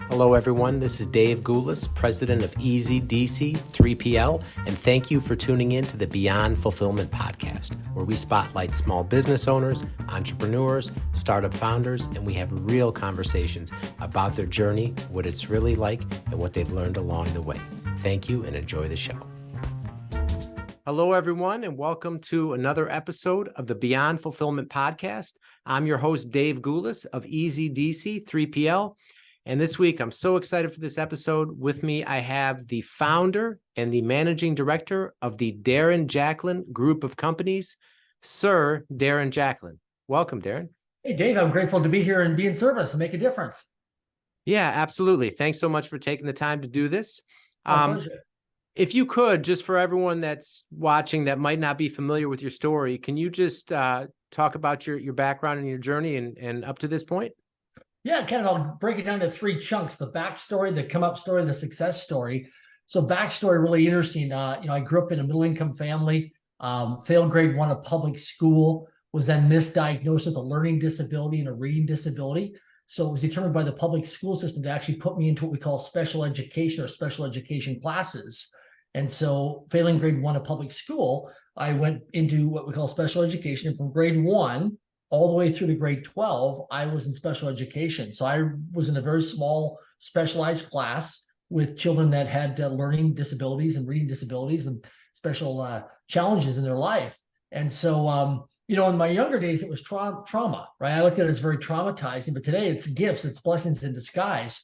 Hello, everyone. This is Dave Goulas, president of Easy DC 3PL, and thank you for tuning in to the Beyond Fulfillment podcast, where we spotlight small business owners, entrepreneurs, startup founders, and we have real conversations about their journey, what it's really like, and what they've learned along the way. Thank you and enjoy the show. Hello, everyone, and welcome to another episode of the Beyond Fulfillment podcast. I'm your host, Dave Goulas of Easy DC 3PL. And this week, I'm so excited for this episode. With me, I have the founder and the managing director of the Darren Jacklin group of companies, Sir Darren Jacklin. Welcome, Darren. Hey, Dave, I'm grateful to be here and be in service and make a difference. Yeah, absolutely. Thanks so much for taking the time to do this. My pleasure. If you could, just for everyone that's watching that might not be familiar with your story, can you just talk about your background and your journey and up to this point? Yeah, kind of I'll break it down to three chunks: the backstory, the come up story, the success story. So backstory, really interesting. I grew up in a middle income family, failed grade 1 of public school, was then misdiagnosed with a learning disability and a reading disability. So it was determined by the public school system to actually put me into what we call special education or special education classes. And so failing grade 1 of public school, I went into what we call special education. And from grade 1 all the way through to grade 12, I was in special education. So I was in a very small specialized class with children that had learning disabilities and reading disabilities and special challenges in their life. And so, in my younger days, it was trauma, right? I looked at it as very traumatizing, but today it's gifts, it's blessings in disguise.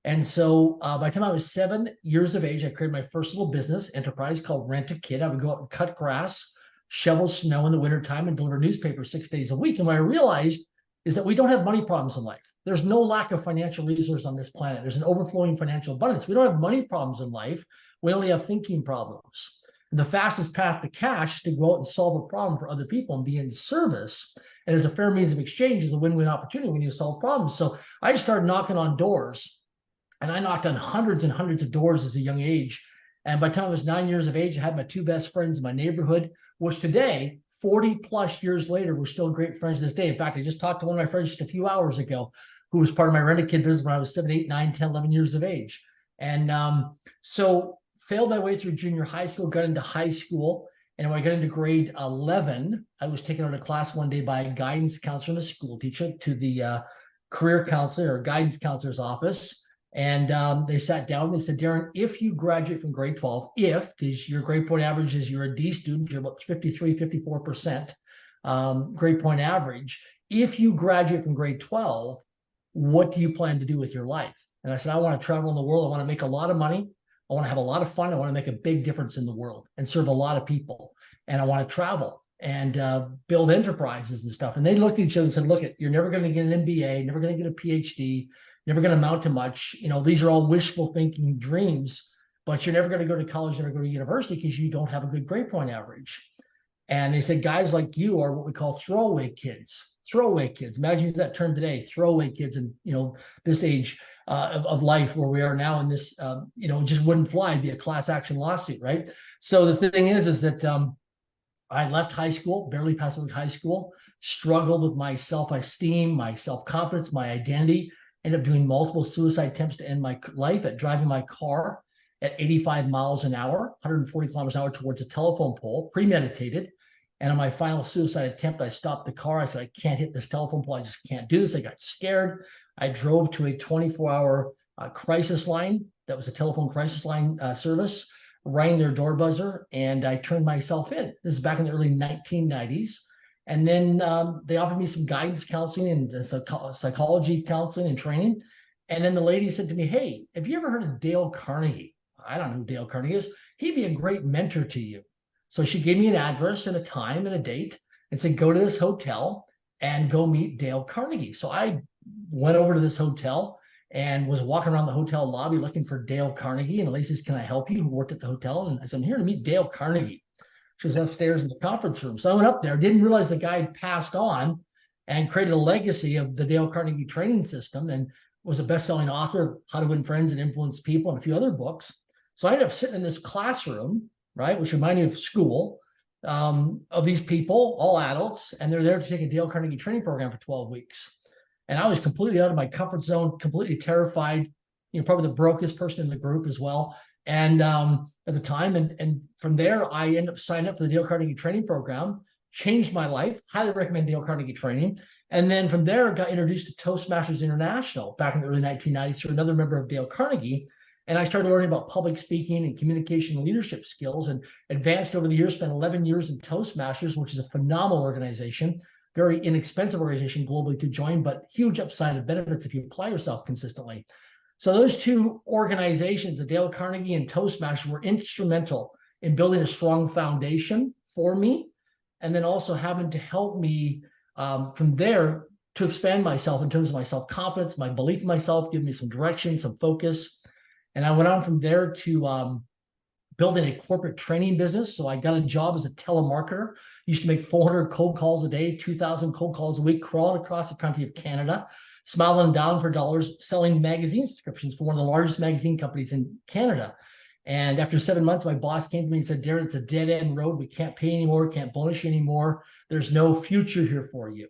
And so by the time I was 7 years of age, I created my first little business enterprise called Rent a Kid. I would go out and cut grass, shovel snow in the wintertime, and deliver newspapers 6 days a week. And what I realized is that we don't have money problems in life. There's no lack of financial resources on this planet. There's an overflowing financial abundance. We don't have money problems in life. We only have thinking problems. And the fastest path to cash is to go out and solve a problem for other people and be in service. And as a fair means of exchange is a win-win opportunity when you solve problems. So I just started knocking on doors, and I knocked on hundreds and hundreds of doors as a young age. And by the time I was 9 years of age, I had my two best friends in my neighborhood, which today, 40 plus years later, we're still great friends to this day. In fact, I just talked to one of my friends just a few hours ago who was part of my Rent a Kid business when I was 7, 8, 9, 10, 11 years of age. And so failed my way through junior high school, got into high school. And when I got into grade 11, I was taken out of class one day by a guidance counselor and a school teacher to the career counselor or guidance counselor's office. And they sat down, they said, Darren, if you graduate from grade 12, because your grade point average is you're a D student, you're about 53, 54% grade point average. If you graduate from grade 12, what do you plan to do with your life? And I said, I want to travel in the world. I want to make a lot of money. I want to have a lot of fun. I want to make a big difference in the world and serve a lot of people. And I want to travel and build enterprises and stuff. And they looked at each other and said, look, you're never going to get an MBA, never going to get a PhD, never going to amount to much. These are all wishful thinking dreams, but you're never going to go to college, never go to university because you don't have a good grade point average. And they said, guys like you are what we call throwaway kids. Throwaway kids. Imagine that term today, throwaway kids in, this age of life where we are now in this, just wouldn't fly. It'd be a class action lawsuit, right? So the thing is that I left high school, barely passed through high school, struggled with my self-esteem, my self-confidence, my identity. Ended up doing multiple suicide attempts to end my life at driving my car at 85 miles an hour, 140 kilometers an hour towards a telephone pole, premeditated. And on my final suicide attempt, I stopped the car. I said, I can't hit this telephone pole. I just can't do this. I got scared. I drove to a 24-hour crisis line. That was a telephone crisis line service, rang their door buzzer, and I turned myself in. This is back in the early 1990s. And then they offered me some guidance counseling and psychology counseling and training. And then the lady said to me, hey, have you ever heard of Dale Carnegie? I don't know who Dale Carnegie is. He'd be a great mentor to you. So she gave me an address and a time and a date and said, go to this hotel and go meet Dale Carnegie. So I went over to this hotel and was walking around the hotel lobby looking for Dale Carnegie. And the lady says, can I help you? Who worked at the hotel? And I said, I'm here to meet Dale Carnegie. She was upstairs in the conference room. So I went up there, didn't realize the guy had passed on and created a legacy of the Dale Carnegie training system and was a best-selling author of How to Win Friends and Influence People and a few other books. So I ended up sitting in this classroom, right, which reminded me of school, of these people, all adults, and they're there to take a Dale Carnegie training program for 12 weeks. And I was completely out of my comfort zone, completely terrified, probably the brokest person in the group as well. And at the time, and from there, I ended up signing up for the Dale Carnegie training program, changed my life. Highly recommend Dale Carnegie training. And then from there, got introduced to Toastmasters International back in the early 1990s through another member of Dale Carnegie. And I started learning about public speaking and communication and leadership skills, and advanced over the years, spent 11 years in Toastmasters, which is a phenomenal organization, very inexpensive organization globally to join, but huge upside of benefits if you apply yourself consistently. So those two organizations, the Dale Carnegie and Toastmasters, were instrumental in building a strong foundation for me, and then also having to help me from there to expand myself in terms of my self-confidence, my belief in myself, give me some direction, some focus. And I went on from there to building a corporate training business. So I got a job as a telemarketer. Used to make 400 cold calls a day, 2,000 cold calls a week, crawling across the country of Canada, smiling down for dollars, selling magazine subscriptions for one of the largest magazine companies in Canada. And after 7 months, my boss came to me and said, Darren, it's a dead end road. We can't pay anymore, can't bonus you anymore. There's no future here for you.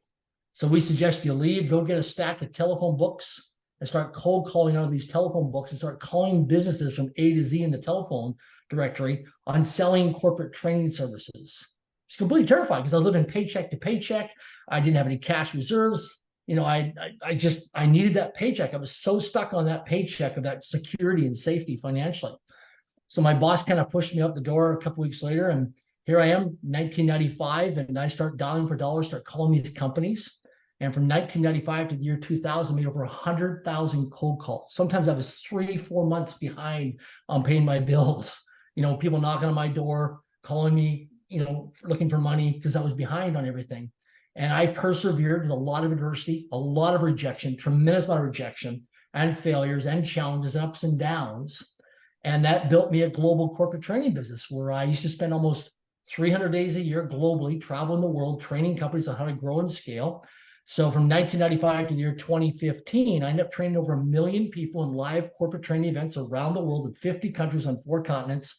So we suggest you leave, go get a stack of telephone books and start cold calling out of these telephone books and start calling businesses from A to Z in the telephone directory on selling corporate training services. It's completely terrifying because I was living paycheck to paycheck. I didn't have any cash reserves. I needed that paycheck. I was so stuck on that paycheck of that security and safety financially. So my boss kind of pushed me out the door a couple weeks later, and here I am, 1995, and I start dialing for dollars, start calling these companies. And from 1995 to the year 2000, made over 100,000 cold calls. Sometimes I was 3-4 months behind on paying my bills. People knocking on my door, calling me, looking for money because I was behind on everything. And I persevered with a lot of adversity, a lot of rejection, tremendous amount of rejection and failures and challenges, ups and downs. And that built me a global corporate training business where I used to spend almost 300 days a year globally, traveling the world, training companies on how to grow and scale. So from 1995 to the year 2015, I ended up training over 1 million people in live corporate training events around the world in 50 countries on 4 continents,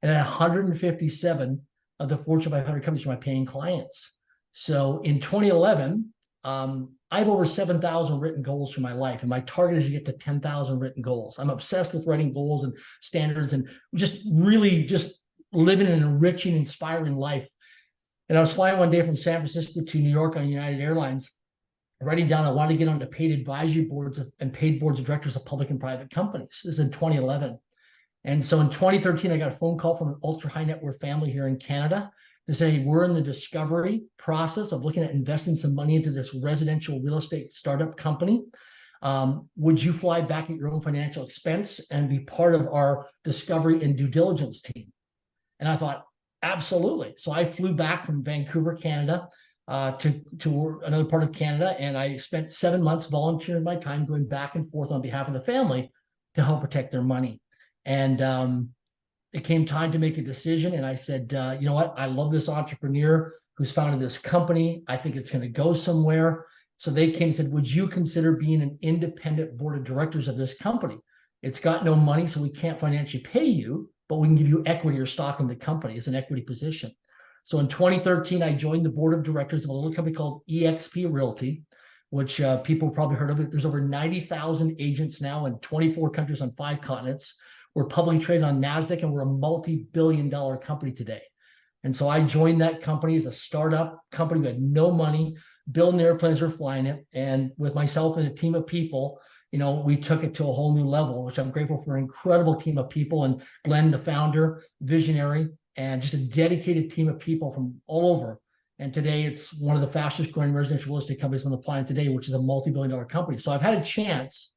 and at 157 of the Fortune 500 companies were my paying clients. So in 2011, I have over 7,000 written goals for my life, and my target is to get to 10,000 written goals. I'm obsessed with writing goals and standards and just really just living an enriching, inspiring life. And I was flying one day from San Francisco to New York on United Airlines, writing down I wanted to get onto paid advisory boards and paid boards of directors of public and private companies. This is in 2011. And so in 2013, I got a phone call from an ultra high net worth family here in Canada. They say, hey, we're in the discovery process of looking at investing some money into this residential real estate startup company. Would you fly back at your own financial expense and be part of our discovery and due diligence team? And I thought, absolutely. So I flew back from Vancouver, Canada, to another part of Canada, and I spent 7 months volunteering my time going back and forth on behalf of the family to help protect their money. And it came time to make a decision, and I said, you know what? I love this entrepreneur who's founded this company. I think it's going to go somewhere. So they came and said, would you consider being an independent board of directors of this company? It's got no money, so we can't financially pay you, but we can give you equity or stock in the company as an equity position. So in 2013, I joined the board of directors of a little company called eXp Realty, which people probably heard of it. There's over 90,000 agents now in 24 countries on 5 continents. We're publicly traded on NASDAQ, and we're a multi-billion-dollar company today. And so I joined that company as a startup company. We had no money, building the airplanes, we're flying it. And with myself and a team of people, we took it to a whole new level, which I'm grateful for an incredible team of people. And Glenn, the founder, visionary, and just a dedicated team of people from all over. And today it's one of the fastest growing residential real estate companies on the planet today, which is a multi-billion-dollar company. So I've had a chance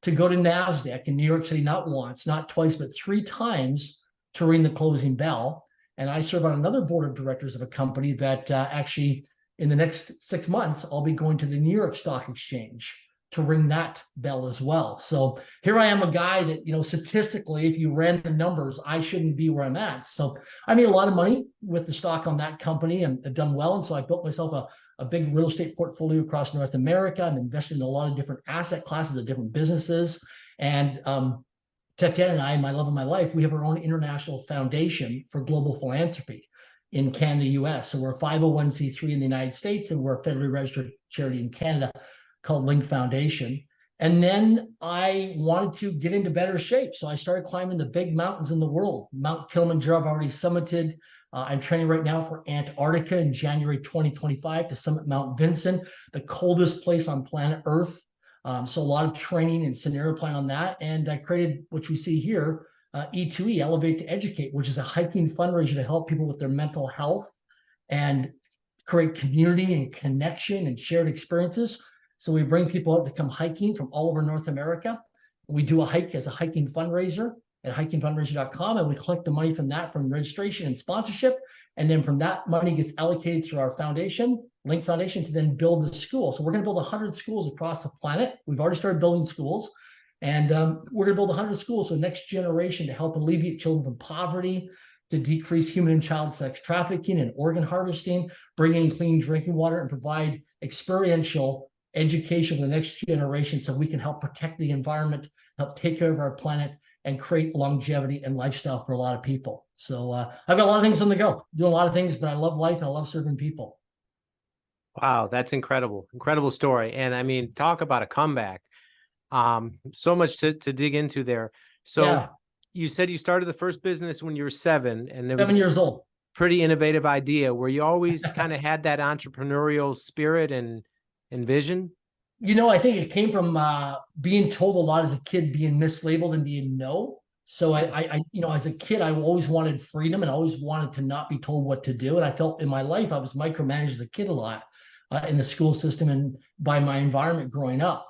to go to NASDAQ in New York City, not once, not twice, but 3 times to ring the closing bell. And I serve on another board of directors of a company that actually in the next 6 months, I'll be going to the New York Stock Exchange to ring that bell as well. So here I am, a guy that, statistically, if you ran the numbers, I shouldn't be where I'm at. So I made a lot of money with the stock on that company and have done well. And so I built myself a big real estate portfolio across North America. I'm invested in a lot of different asset classes of different businesses. And Tatiana and I, my love of my life, we have our own international foundation for global philanthropy in Canada, US. So we're a 501c3 in the United States, and we're a federally registered charity in Canada called Link Foundation. And then I wanted to get into better shape. So I started climbing the big mountains in the world. Mount Kilimanjaro, I've already summited. I'm training right now for Antarctica in January 2025 to summit Mount Vincent, the coldest place on planet Earth. So a lot of training and scenario plan on that. And I created what we see here, E2E, Elevate to Educate, which is a hiking fundraiser to help people with their mental health and create community and connection and shared experiences. So we bring people out to come hiking from all over North America. We do a hike as a hiking fundraiser at hikingfundraiser.com, and we collect the money from that from registration and sponsorship. And then from that money gets allocated through our foundation, Link Foundation, to then build the school. So we're going to build 100 schools across the planet. We've already started building schools, and we're going to build 100 schools for the next generation to help alleviate children from poverty, to decrease human and child sex trafficking and organ harvesting, bring in clean drinking water, and provide experiential education for the next generation so we can help protect the environment, help take care of our planet, and create longevity and lifestyle for a lot of people. So I've got a lot of things on the go, doing a lot of things, but I love life and I love serving people. Wow, that's incredible. Incredible story. And I mean, talk about a comeback. So much to dig into there. So Yeah. You said you started the first business when you were 7, and it was 7 years old. Pretty innovative idea. Where you always kind of had that entrepreneurial spirit and vision? I think it came from being told a lot as a kid, being mislabeled and being no. So I as a kid, I always wanted freedom and always wanted to not be told what to do. And I felt in my life, I was micromanaged as a kid a lot in the school system and by my environment growing up.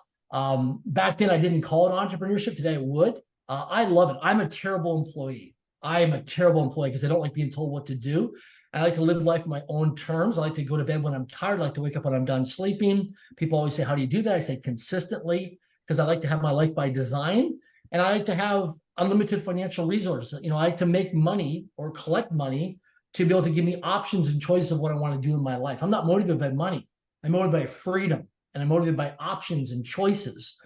Back then, I didn't call it entrepreneurship. Today, I would. I love it. I'm a terrible employee. I am a terrible employee because I don't like being told what to do. I like to live life on my own terms. I like to go to bed when I'm tired. I like to wake up when I'm done sleeping. People always say, how do you do that? I say consistently, because I like to have my life by design. And I like to have unlimited financial resources. I like to make money or collect money to be able to give me options and choices of what I want to do in my life. I'm not motivated by money. I'm motivated by freedom, and I'm motivated by options and choices.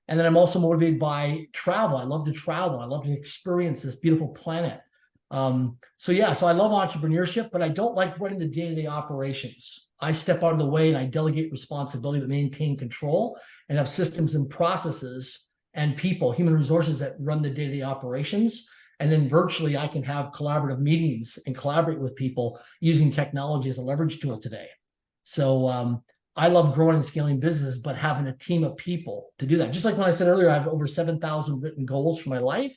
And then I'm also motivated by travel. I love to travel. I love to experience this beautiful planet. So I love entrepreneurship, but I don't like running the day-to-day operations. I step out of the way and I delegate responsibility, but maintain control and have systems and processes and people, human resources that run the day-to-day operations. And then virtually I can have collaborative meetings and collaborate with people using technology as a leverage tool today. So I love growing and scaling businesses, but having a team of people to do that. Just like when I said earlier, I have over 7,000 written goals for my life.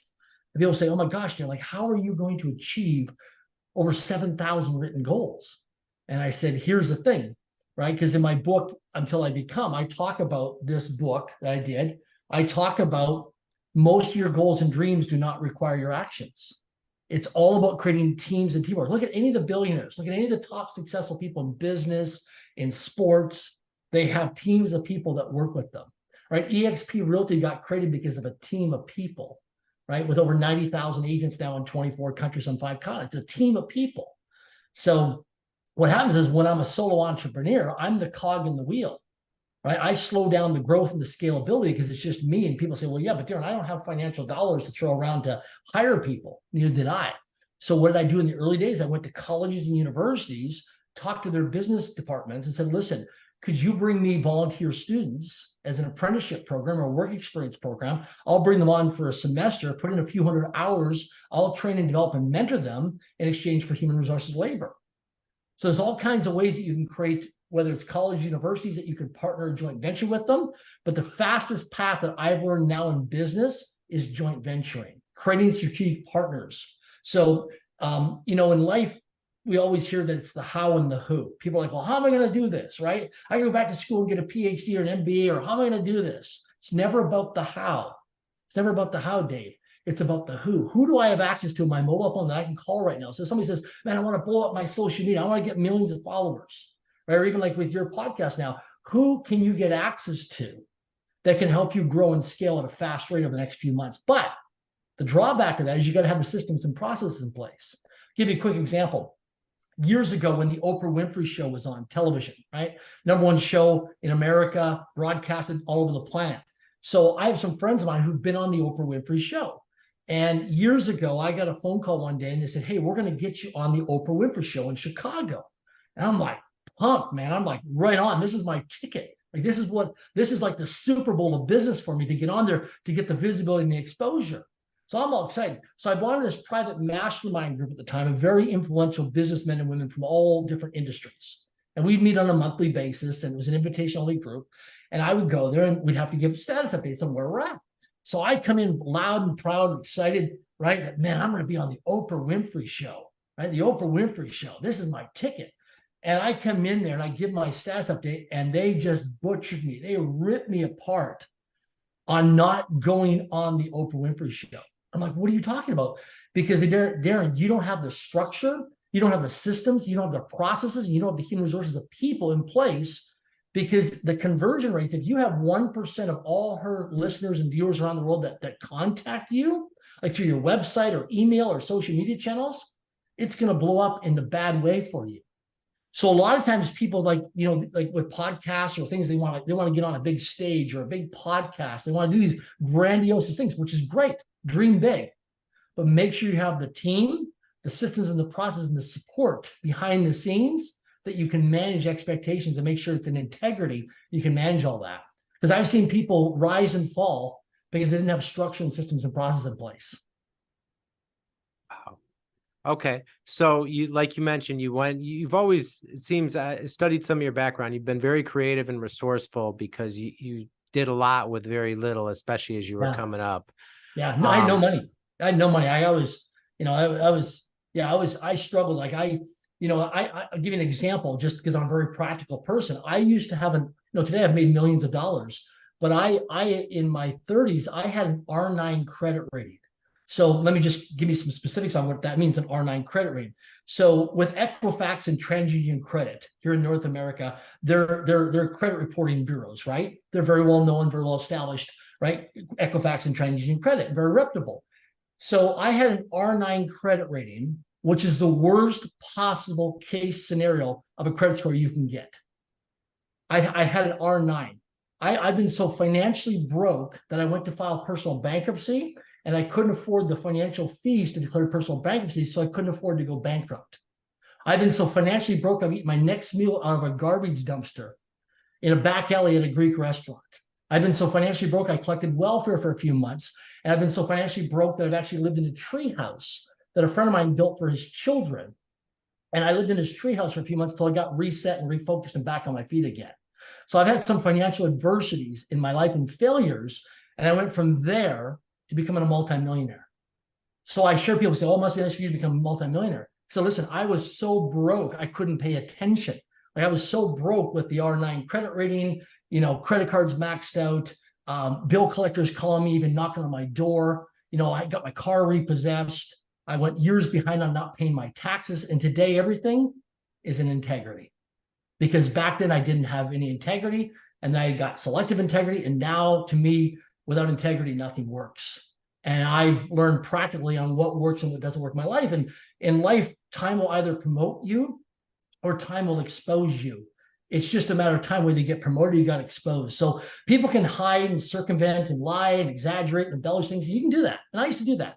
And people say, oh my gosh, they're like, how are you going to achieve over 7,000 written goals? And I said, here's the thing, right? Because in my book, Until I Become, I talk about this book that I did. I talk about most of your goals and dreams do not require your actions. It's all about creating teams and teamwork. Look at any of the billionaires. Look at any of the top successful people in business, in sports. They have teams of people that work with them, right? eXp Realty got created because of a team of people, right? With over 90,000 agents now in 24 countries on 5 continents. It's a team of people. So what happens is when I'm a solo entrepreneur, I'm the cog in the wheel, right? I slow down the growth and the scalability because it's just me. And people say, well, yeah, but Darren, I don't have financial dollars to throw around to hire people. Neither did I. So what did I do in the early days? I went to colleges and universities, talked to their business departments and said, listen, could you bring me volunteer students as an apprenticeship program or work experience program? I'll bring them on for a semester, put in a few hundred hours. I'll train and develop and mentor them in exchange for human resources labor. So there's all kinds of ways that you can create, whether it's college, universities, that you can partner a joint venture with them. But the fastest path that I've learned now in business is joint venturing, creating strategic partners. So, in life, we always hear that it's the how and the who. People are like, well, how am I going to do this, right? I can go back to school and get a PhD or an MBA, or how am I going to do this? It's never about the how. It's never about the how, Dave. It's about the who. Who do I have access to on my mobile phone that I can call right now? So somebody says, man, I want to blow up my social media. I want to get millions of followers, right? Or even like with your podcast now, who can you get access to that can help you grow and scale at a fast rate over the next few months? But the drawback of that is you got to have the systems and processes in place. I'll give you a quick example. Years ago, when the Oprah Winfrey Show was on television, right? #1 show in America, broadcasted all over the planet. So I have some friends of mine who've been on the Oprah Winfrey Show. And years ago, I got a phone call one day and they said, hey, we're going to get you on the Oprah Winfrey Show in Chicago. And I'm like, pumped, man. I'm like, right on. This is my ticket. Like this is like the Super Bowl of business for me to get on there to get the visibility and the exposure. So I'm all excited. So I belonged to this private mastermind group at the time of very influential businessmen and women from all different industries. And we'd meet on a monthly basis, and it was an invitation-only group. And I would go there and we'd have to give status updates on where we're at. So I come in loud and proud and excited, right? That, man, I'm going to be on the Oprah Winfrey show, right? The Oprah Winfrey show. This is my ticket. And I come in there and I give my status update, and they just butchered me. They ripped me apart on not going on the Oprah Winfrey show. I'm like, what are you talking about? Because Darren, you don't have the structure, you don't have the systems, you don't have the processes, and you don't have the human resources of people in place, because the conversion rates, if you have 1% of all her listeners and viewers around the world that contact you, like through your website or email or social media channels, it's going to blow up in the bad way for you. So a lot of times people like with podcasts or things, they want to get on a big stage or a big podcast. They want to do these grandiose things, which is great. Dream big, but make sure you have the team, the systems and the process and the support behind the scenes that you can manage expectations and make sure it's an integrity. You can manage all that. Because I've seen people rise and fall because they didn't have structure and systems and process in place. Wow. Okay. So like you mentioned, you've always, it seems, studied some of your background. You've been very creative and resourceful because you did a lot with very little, especially as you were coming up. Yeah. No, I had no money. I struggled. Like I'll give you an example just because I'm a very practical person. I used to have today I've made millions of dollars, but I in my 30s, I had an R9 credit rating. So let me just give you some specifics on what that means, an R9 credit rating. So with Equifax and TransUnion Credit here in North America, they're credit reporting bureaus, right? They're very well known, very well established, right? Equifax and TransUnion Credit, very reputable. So I had an R9 credit rating, which is the worst possible case scenario of a credit score you can get. I had an R9. I've been so financially broke that I went to file personal bankruptcy, and I couldn't afford the financial fees to declare personal bankruptcy, so I couldn't afford to go bankrupt. I've been so financially broke, I've eaten my next meal out of a garbage dumpster in a back alley at a Greek restaurant. I've been so financially broke, I collected welfare for a few months. And I've been so financially broke that I've actually lived in a tree house that a friend of mine built for his children. And I lived in his tree house for a few months until I got reset and refocused and back on my feet again. So I've had some financial adversities in my life and failures. And I went from there to becoming a multimillionaire. So I share people say, oh, it must be nice for you to become a multimillionaire. So listen, I was so broke, I couldn't pay attention. Like I was so broke with the R9 credit rating, credit cards maxed out, bill collectors calling me, even knocking on my door. I got my car repossessed. I went years behind on not paying my taxes. And today everything is in integrity. Because back then I didn't have any integrity, and then I got selective integrity. And now to me, without integrity, nothing works. And I've learned practically on what works and what doesn't work in my life. And in life, time will either promote you or time will expose you. It's just a matter of time whether you get promoted or you got exposed. So people can hide and circumvent and lie and exaggerate and embellish things. You can do that. And I used to do that.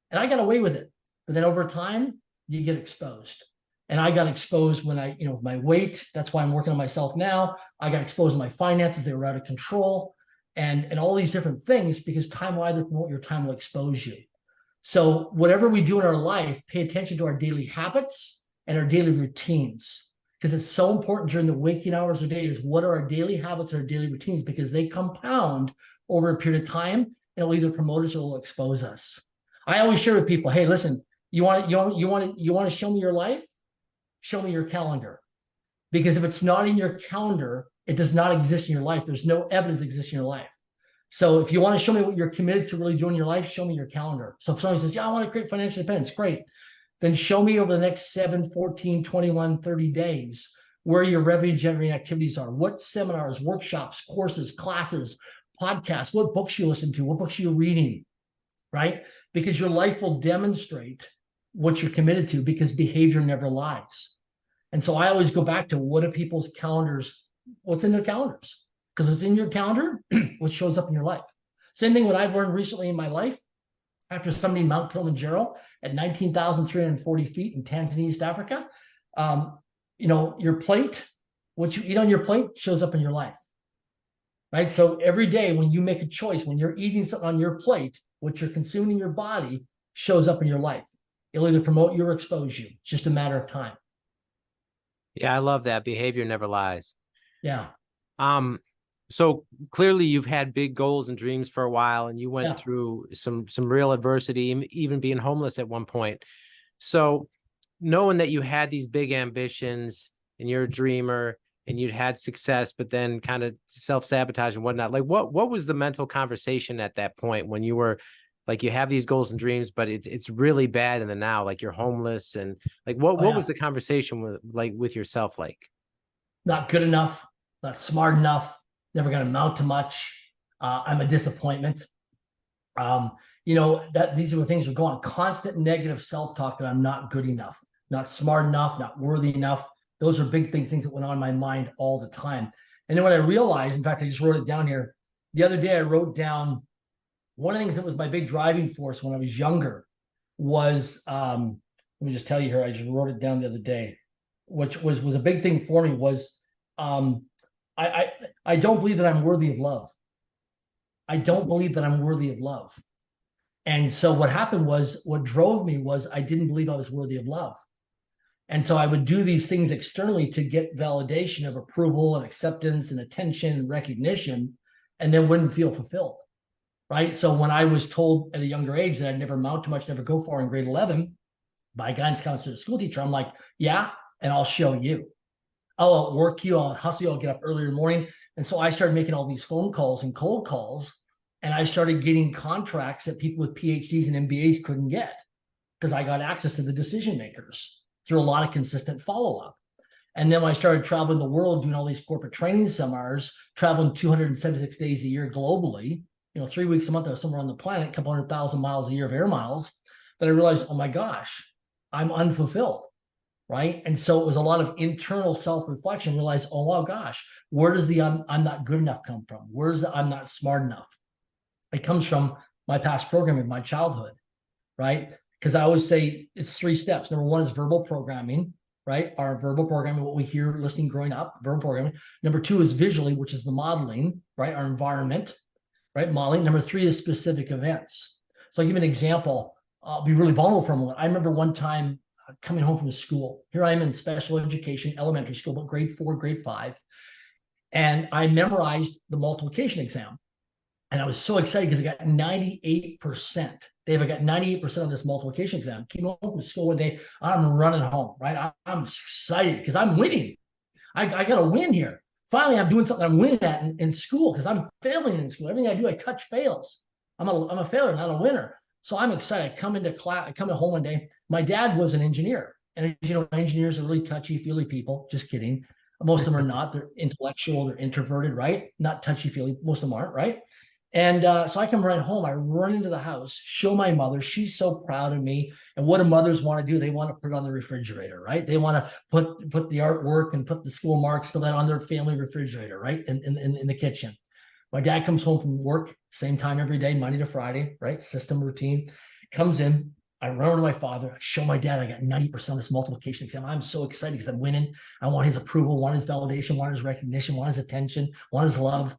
And I got away with it. But then over time, you get exposed. And I got exposed when my weight. That's why I'm working on myself now. I got exposed in my finances. They were out of control. And all these different things, because time will either promote you or time will expose you. So whatever we do in our life, pay attention to our daily habits and our daily routines, because it's so important during the waking hours of the day is what are our daily habits and our daily routines, because they compound over a period of time and it'll either promote us or it'll expose us. I always share with people, hey, listen, you want to show me your life? Show me your calendar. Because if it's not in your calendar, it does not exist in your life. There's no evidence exists in your life. So if you want to show me what you're committed to really doing in your life, show me your calendar. So if somebody says, yeah, I want to create financial independence, great. Then show me over the next 7, 14, 21, 30 days where your revenue generating activities are. What seminars, workshops, courses, classes, podcasts, what books you listen to, what books you're reading, right? Because your life will demonstrate what you're committed to, because behavior never lies. And so I always go back to what are people's calendars, what's in their calendars? Because what's in your calendar, what shows up in your life. Same thing what I've learned recently in my life, after summiting Mount Kilimanjaro at 19,340 feet in Tanzania, East Africa, your plate, what you eat on your plate shows up in your life. right? So every day when you make a choice, when you're eating something on your plate, what you're consuming in your body shows up in your life. It'll either promote you or expose you. It's just a matter of time. Yeah, I love that. Behavior never lies. Yeah. Um, so clearly you've had big goals and dreams for a while, and you went Yeah. through some real adversity, even being homeless at one point. So knowing that you had these big ambitions and you're a dreamer and you'd had success, but then kind of self-sabotage and whatnot, like what was the mental conversation at that point when you were like, you have these goals and dreams, but it's really bad in the now, like you're homeless, and like Oh, what yeah. was the conversation with yourself like? Not good enough, not smart enough, never going to amount to much. I'm a disappointment. Um, that these are the things that go on. Constant negative self-talk that I'm not good enough, not smart enough, not worthy enough. Those are big things that went on in my mind all the time. And then when I realized, in fact, I just wrote it down here. The other day, I wrote down one of the things that was my big driving force when I was younger was, let me just tell you here, I just wrote it down the other day, which was a big thing for me was, um, I, I, I don't believe that I'm worthy of love. I don't believe that I'm worthy of love. And so what happened was, what drove me was I didn't believe I was worthy of love. And so I would do these things externally to get validation of approval and acceptance and attention and recognition, and then wouldn't feel fulfilled. Right. So when I was told at a younger age that I'd never amount to much, never go far in grade 11 by a guidance counselor, school teacher, I'm like, yeah, and I'll show you. I'll outwork you, I'll hustle you, I'll get up earlier in the morning. And so I started making all these phone calls and cold calls, and I started getting contracts that people with PhDs and MBAs couldn't get because I got access to the decision makers through a lot of consistent follow-up. And then when I started traveling the world, doing all these corporate training seminars, traveling 276 days a year globally, 3 weeks a month, I was somewhere on the planet, a couple 100,000 miles a year of air miles, that I realized, oh my gosh, I'm unfulfilled. Right. And so it was a lot of internal self-reflection, realize, oh, wow, gosh, where does the I'm not good enough come from? Where's the I'm not smart enough? It comes from my past programming, my childhood, right? Because I always say it's 3 steps. Number 1 is verbal programming, right? Our verbal programming, what we hear listening growing up, verbal programming. Number 2 is visually, which is the modeling, right? Our environment, right? Modeling. Number 3 is specific events. So I'll give you an example. I'll be really vulnerable for a moment. I remember one time coming home from school. Here I am in special education, elementary school, but grade 4, grade 5. And I memorized the multiplication exam. And I was so excited because I got 98%. Dave, I got 98% on this multiplication exam. Came home from school one day. I'm running home, right? I'm excited because I'm winning. I got to win here. Finally, I'm doing something I'm winning at in school because I'm failing in school. Everything I do, I touch fails. I'm a failure, not a winner. So I'm excited. I come into class. I come to home one day. My dad was an engineer. And engineers are really touchy-feely people. Just kidding. Most of them are not. They're intellectual. They're introverted, right? Not touchy-feely. Most of them aren't, right? And so I come right home. I run into the house, show my mother. She's so proud of me. And what do mothers want to do? They want to put it on the refrigerator, right? They want to put the artwork and put the school marks so that on their family refrigerator, right? In the kitchen. My dad comes home from work, same time every day, Monday to Friday, right? System routine. Comes in. I run over to my father, show my dad I got 90% of this multiplication exam. I'm so excited because I'm winning. I want his approval, want his validation, want his recognition, want his attention, want his love.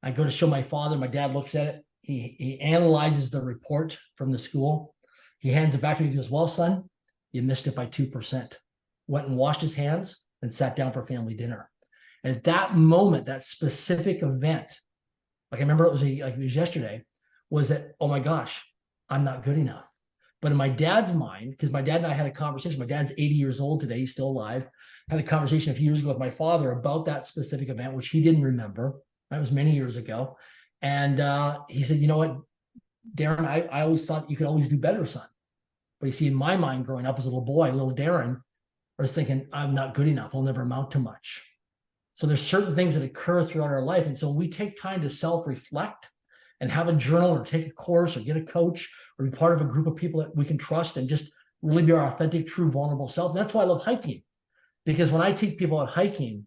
I go to show my father. My dad looks at it. He analyzes the report from the school. He hands it back to me. He goes, well, son, you missed it by 2%. Went and washed his hands and sat down for family dinner. And at that moment, that specific event, like I remember it was yesterday, was that, oh my gosh, I'm not good enough. But in my dad's mind, because my dad and I had a conversation, my dad's 80 years old today, he's still alive, had a conversation a few years ago with my father about that specific event, which he didn't remember. That was many years ago. And he said, you know what, Darren, I always thought you could always do better, son. But you see, in my mind, growing up as a little boy, little Darren, I was thinking, I'm not good enough. I'll never amount to much. So there's certain things that occur throughout our life. And so when we take time to self-reflect and have a journal or take a course or get a coach or be part of a group of people that we can trust and just really be our authentic, true, vulnerable self. And that's why I love hiking. Because when I take people out hiking,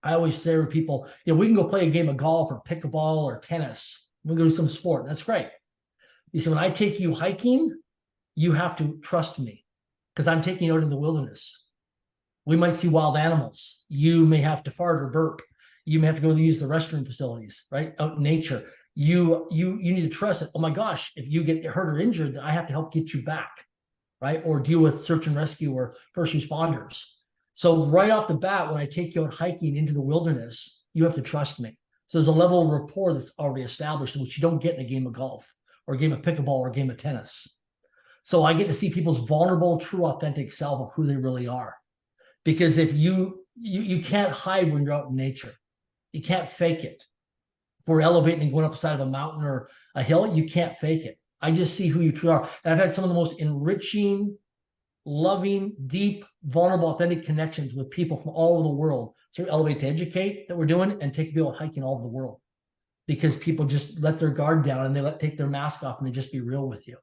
I always say to people, we can go play a game of golf or pickleball or tennis. We can go do some sport. That's great. You see, when I take you hiking, you have to trust me because I'm taking you out in the wilderness. We might see wild animals. You may have to fart or burp. You may have to go use the restroom facilities, right? Out in nature. You need to trust it. Oh my gosh, if you get hurt or injured, then I have to help get you back, right? Or deal with search and rescue or first responders. So right off the bat, when I take you out hiking into the wilderness, you have to trust me. So there's a level of rapport that's already established, which you don't get in a game of golf or a game of pickleball or a game of tennis. So I get to see people's vulnerable, true, authentic self of who they really are. Because if you can't hide when you're out in nature, you can't fake it. If we're elevating and going up the side of a mountain or a hill, you can't fake it. I just see who you truly are. And I've had some of the most enriching, loving, deep, vulnerable, authentic connections with people from all over the world through Elevate to Educate that we're doing and taking people hiking all over the world. Because people just let their guard down and they take their mask off and they just be real with you.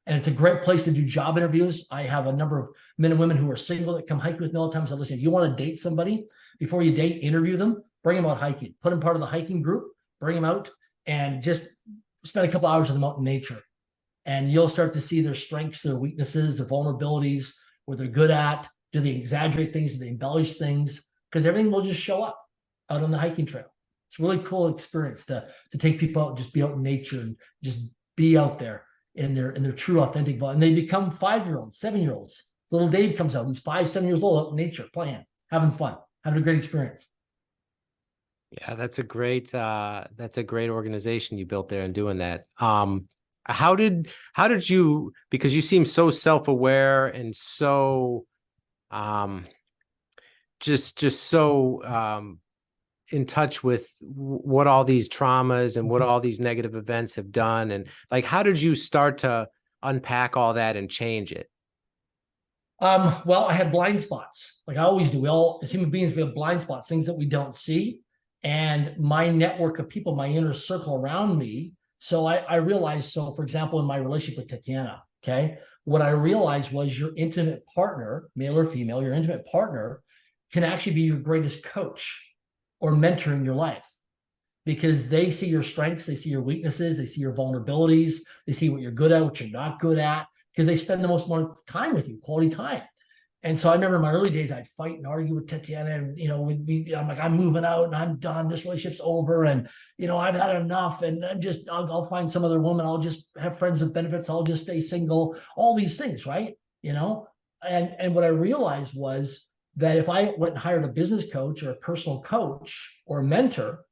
And it's a great place to do job interviews. I have a number of men and women who are single that come hiking with me all the time. So listen, if you want to date somebody, before you date, interview them, bring them out hiking, put them part of the hiking group, bring them out and just spend a couple hours with them out in nature. And you'll start to see their strengths, their weaknesses, their vulnerabilities, what they're good at. Do they exaggerate things? Do they embellish things? Because everything will just show up out on the hiking trail. It's a really cool experience to take people out and just be out in nature and just be out there in their true, authentic voice. And they become 5-year-olds, 7-year-olds. Little Dave comes out. He's 5, 7 years old out in nature, playing, having fun, having a great experience. Yeah, that's a great organization you built there and doing that. How did you, because you seem so self-aware and so just so in touch with what all these traumas and what all these negative events have done, and like, how did you start to unpack all that and change it? Well, I had blind spots, like I always do. We all, as human beings, we have blind spots, things that we don't see. And my network of people, my inner circle around me. So I realized, so for example, in my relationship with Tatiana, okay, what I realized was your intimate partner, male or female, your intimate partner can actually be your greatest coach or mentor in your life, because they see your strengths, they see your weaknesses, they see your vulnerabilities, they see what you're good at, what you're not good at, because they spend the most amount of time with you, quality time. And so I remember in my early days, I'd fight and argue with Tatiana, and I'm like, I'm moving out and I'm done. This relationship's over, and I've had enough, and I'll find some other woman. I'll just have friends with benefits. I'll just stay single. All these things, right? And what I realized was that if I went and hired a business coach or a personal coach or a mentor,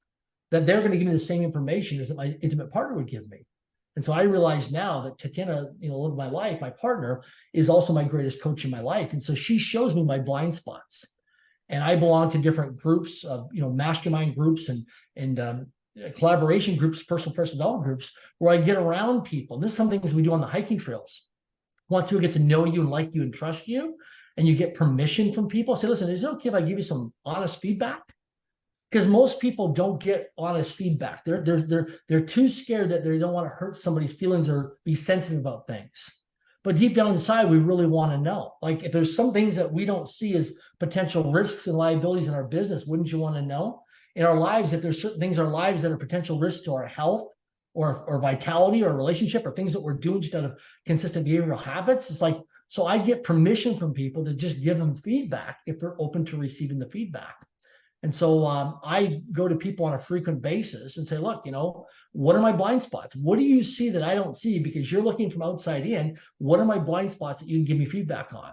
that they're going to give me the same information as that my intimate partner would give me. And so I realize now that Tatiana, love of my life, my partner, is also my greatest coach in my life. And so she shows me my blind spots. And I belong to different groups of, mastermind groups and collaboration groups, personal development groups, where I get around people. And this is some things we do on the hiking trails. Once people get to know you and like you and trust you, and you get permission from people, say, listen, is it okay if I give you some honest feedback? Because most people don't get honest feedback. They're too scared that they don't want to hurt somebody's feelings or be sensitive about things. But deep down inside, we really want to know. Like, if there's some things that we don't see as potential risks and liabilities in our business, wouldn't you want to know? In our lives, if there's certain things in our lives that are potential risks to our health or vitality or relationship, or things that we're doing just out of consistent behavioral habits, it's like, so I get permission from people to just give them feedback if they're open to receiving the feedback. And so I go to people on a frequent basis and say, look, what are my blind spots? What do you see that I don't see? Because you're looking from outside in. What are my blind spots that you can give me feedback on?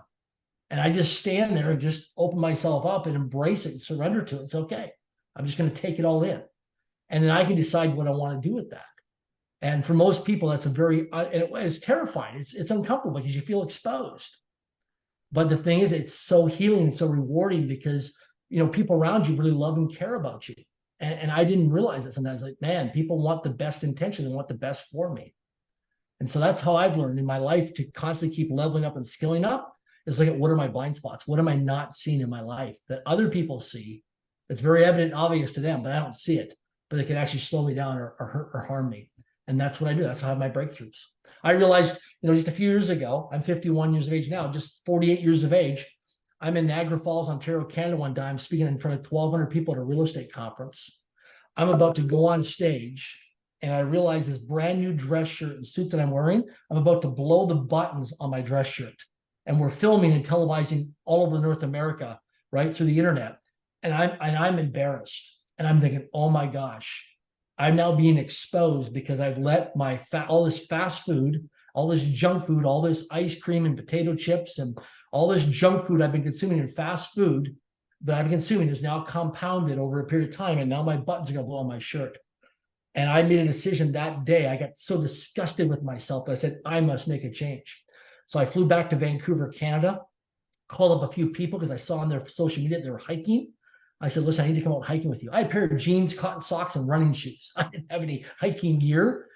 And I just stand there and just open myself up and embrace it and surrender to it. It's okay. I'm just going to take it all in. And then I can decide what I want to do with that. And for most people, that's it's terrifying. It's uncomfortable because you feel exposed. But the thing is, it's so healing and so rewarding because people around you really love and care about you. And I didn't realize that sometimes, like, man, people want the best intention and want the best for me. And so that's how I've learned in my life to constantly keep leveling up and skilling up, is look at what are my blind spots? What am I not seeing in my life that other people see? It's very evident and obvious to them, but I don't see it, but it can actually slow me down or hurt or harm me. And that's what I do. That's how I have my breakthroughs. I realized, just a few years ago, I'm 51 years of age now, just 48 years of age. I'm in Niagara Falls, Ontario, Canada one time, speaking in front of 1,200 people at a real estate conference. I'm about to go on stage, and I realize this brand new dress shirt and suit that I'm wearing, I'm about to blow the buttons on my dress shirt. And we're filming and televising all over North America, right, through the internet. And I'm embarrassed. And I'm thinking, oh my gosh, I'm now being exposed because I've let all this fast food, all this junk food, all this ice cream and potato chips and all this junk food I've been consuming in fast food that I've been consuming is now compounded over a period of time. And now my buttons are going to blow on my shirt. And I made a decision that day. I got so disgusted with myself that I said, I must make a change. So I flew back to Vancouver, Canada, called up a few people because I saw on their social media they were hiking. I said, listen, I need to come out hiking with you. I had a pair of jeans, cotton socks, and running shoes. I didn't have any hiking gear.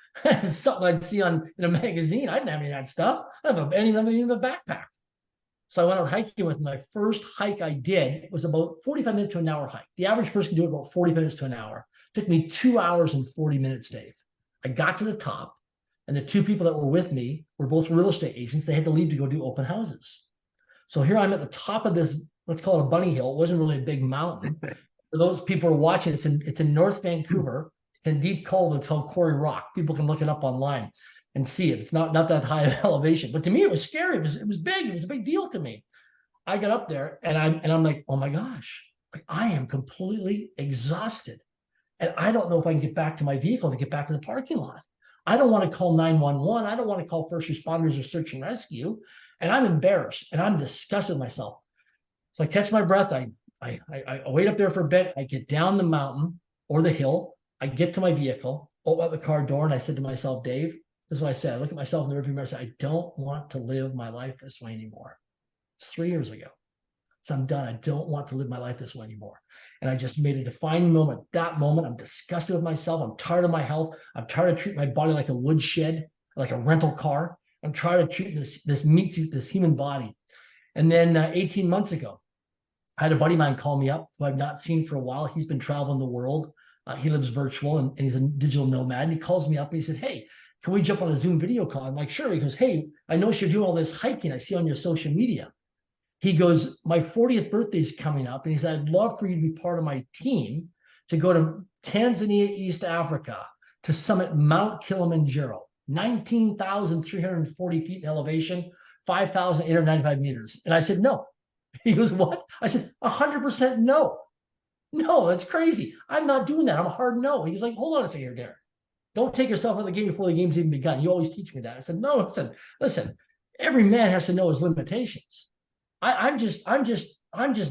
Something I'd see in a magazine. I didn't have any of that stuff. I didn't have even a backpack. So I went out hiking with my first hike I did was about 45 minutes to an hour hike. The average person can do it about 40 minutes to an hour. It took me 2 hours and 40 minutes, Dave. I got to the top, and the two people that were with me were both real estate agents. They had to leave to go do open houses. So here I'm at the top of this, let's call it a bunny hill. It wasn't really a big mountain. For those people who are watching, it's in North Vancouver. It's in deep cold. It's called Quarry Rock. People can look it up online and see it. It's not that high of elevation, but to me it was scary. It was big. It was a big deal to me. I got up there and I'm like, oh my gosh, like I am completely exhausted, and I don't know if I can get back to my vehicle to get back to the parking lot. I don't want to call 911. I don't want to call first responders or search and rescue, and I'm embarrassed and I'm disgusted with myself. So I catch my breath. I wait up there for a bit. I get down the mountain or the hill. I get to my vehicle, open up the car door, and I said to myself, Dave, this is what I said. I look at myself in the rearview mirror and say, I don't want to live my life this way anymore. It's 3 years ago. So I'm done. I don't want to live my life this way anymore. And I just made a defining moment. That moment, I'm disgusted with myself. I'm tired of my health. I'm tired of treating my body like a woodshed, like a rental car. I'm tired of treating this meat suit, this human body. And then 18 months ago, I had a buddy of mine call me up who I've not seen for a while. He's been traveling the world. He lives virtual and he's a digital nomad. And he calls me up and he said, hey, can we jump on a Zoom video call? I'm like, sure. He goes, hey, I noticed you're doing all this hiking I see on your social media. He goes, my 40th birthday is coming up. And he said, I'd love for you to be part of my team to go to Tanzania, East Africa, to summit Mount Kilimanjaro, 19,340 feet in elevation, 5,895 meters. And I said, no. He goes, what? I said, 100% no. No, that's crazy. I'm not doing that. I'm a hard no. He was like, hold on a second here, Darren. Don't take yourself out of the game before the game's even begun. You always teach me that. I said, no, listen, every man has to know his limitations. I'm just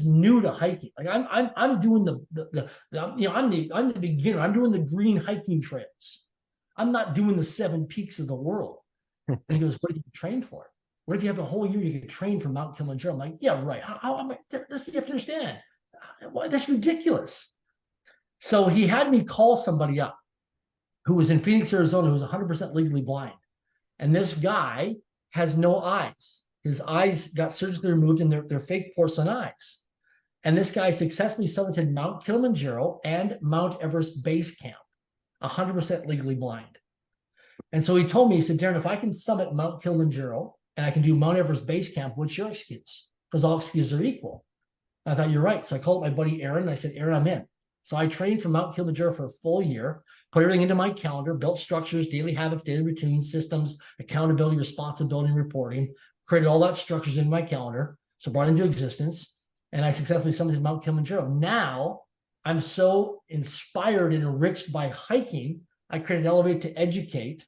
new to hiking. Like I'm doing I'm the beginner. I'm doing the green hiking trails. I'm not doing the 7 peaks of the world. And he goes, what if you train for it? What if you have a whole year you can train for Mount Kilimanjaro? I'm like, yeah, right. How am I? You have to understand. That's ridiculous. So he had me call somebody up who was in Phoenix, Arizona, who was 100% legally blind. And this guy has no eyes. His eyes got surgically removed and they're fake porcelain eyes. And this guy successfully summited Mount Kilimanjaro and Mount Everest Base Camp, 100% legally blind. And so he told me, he said, Darren, if I can summit Mount Kilimanjaro and I can do Mount Everest Base Camp, what's your excuse? Because all excuses are equal. I thought, you're right. So I called my buddy Aaron and I said, Aaron, I'm in. So I trained for Mount Kilimanjaro for a full year, put everything into my calendar, built structures, daily habits, daily routines, systems, accountability, responsibility, and reporting, created all that structures in my calendar, so brought into existence, and I successfully summited Mount Kilimanjaro. Now I'm so inspired and enriched by hiking, I created Elevate to Educate,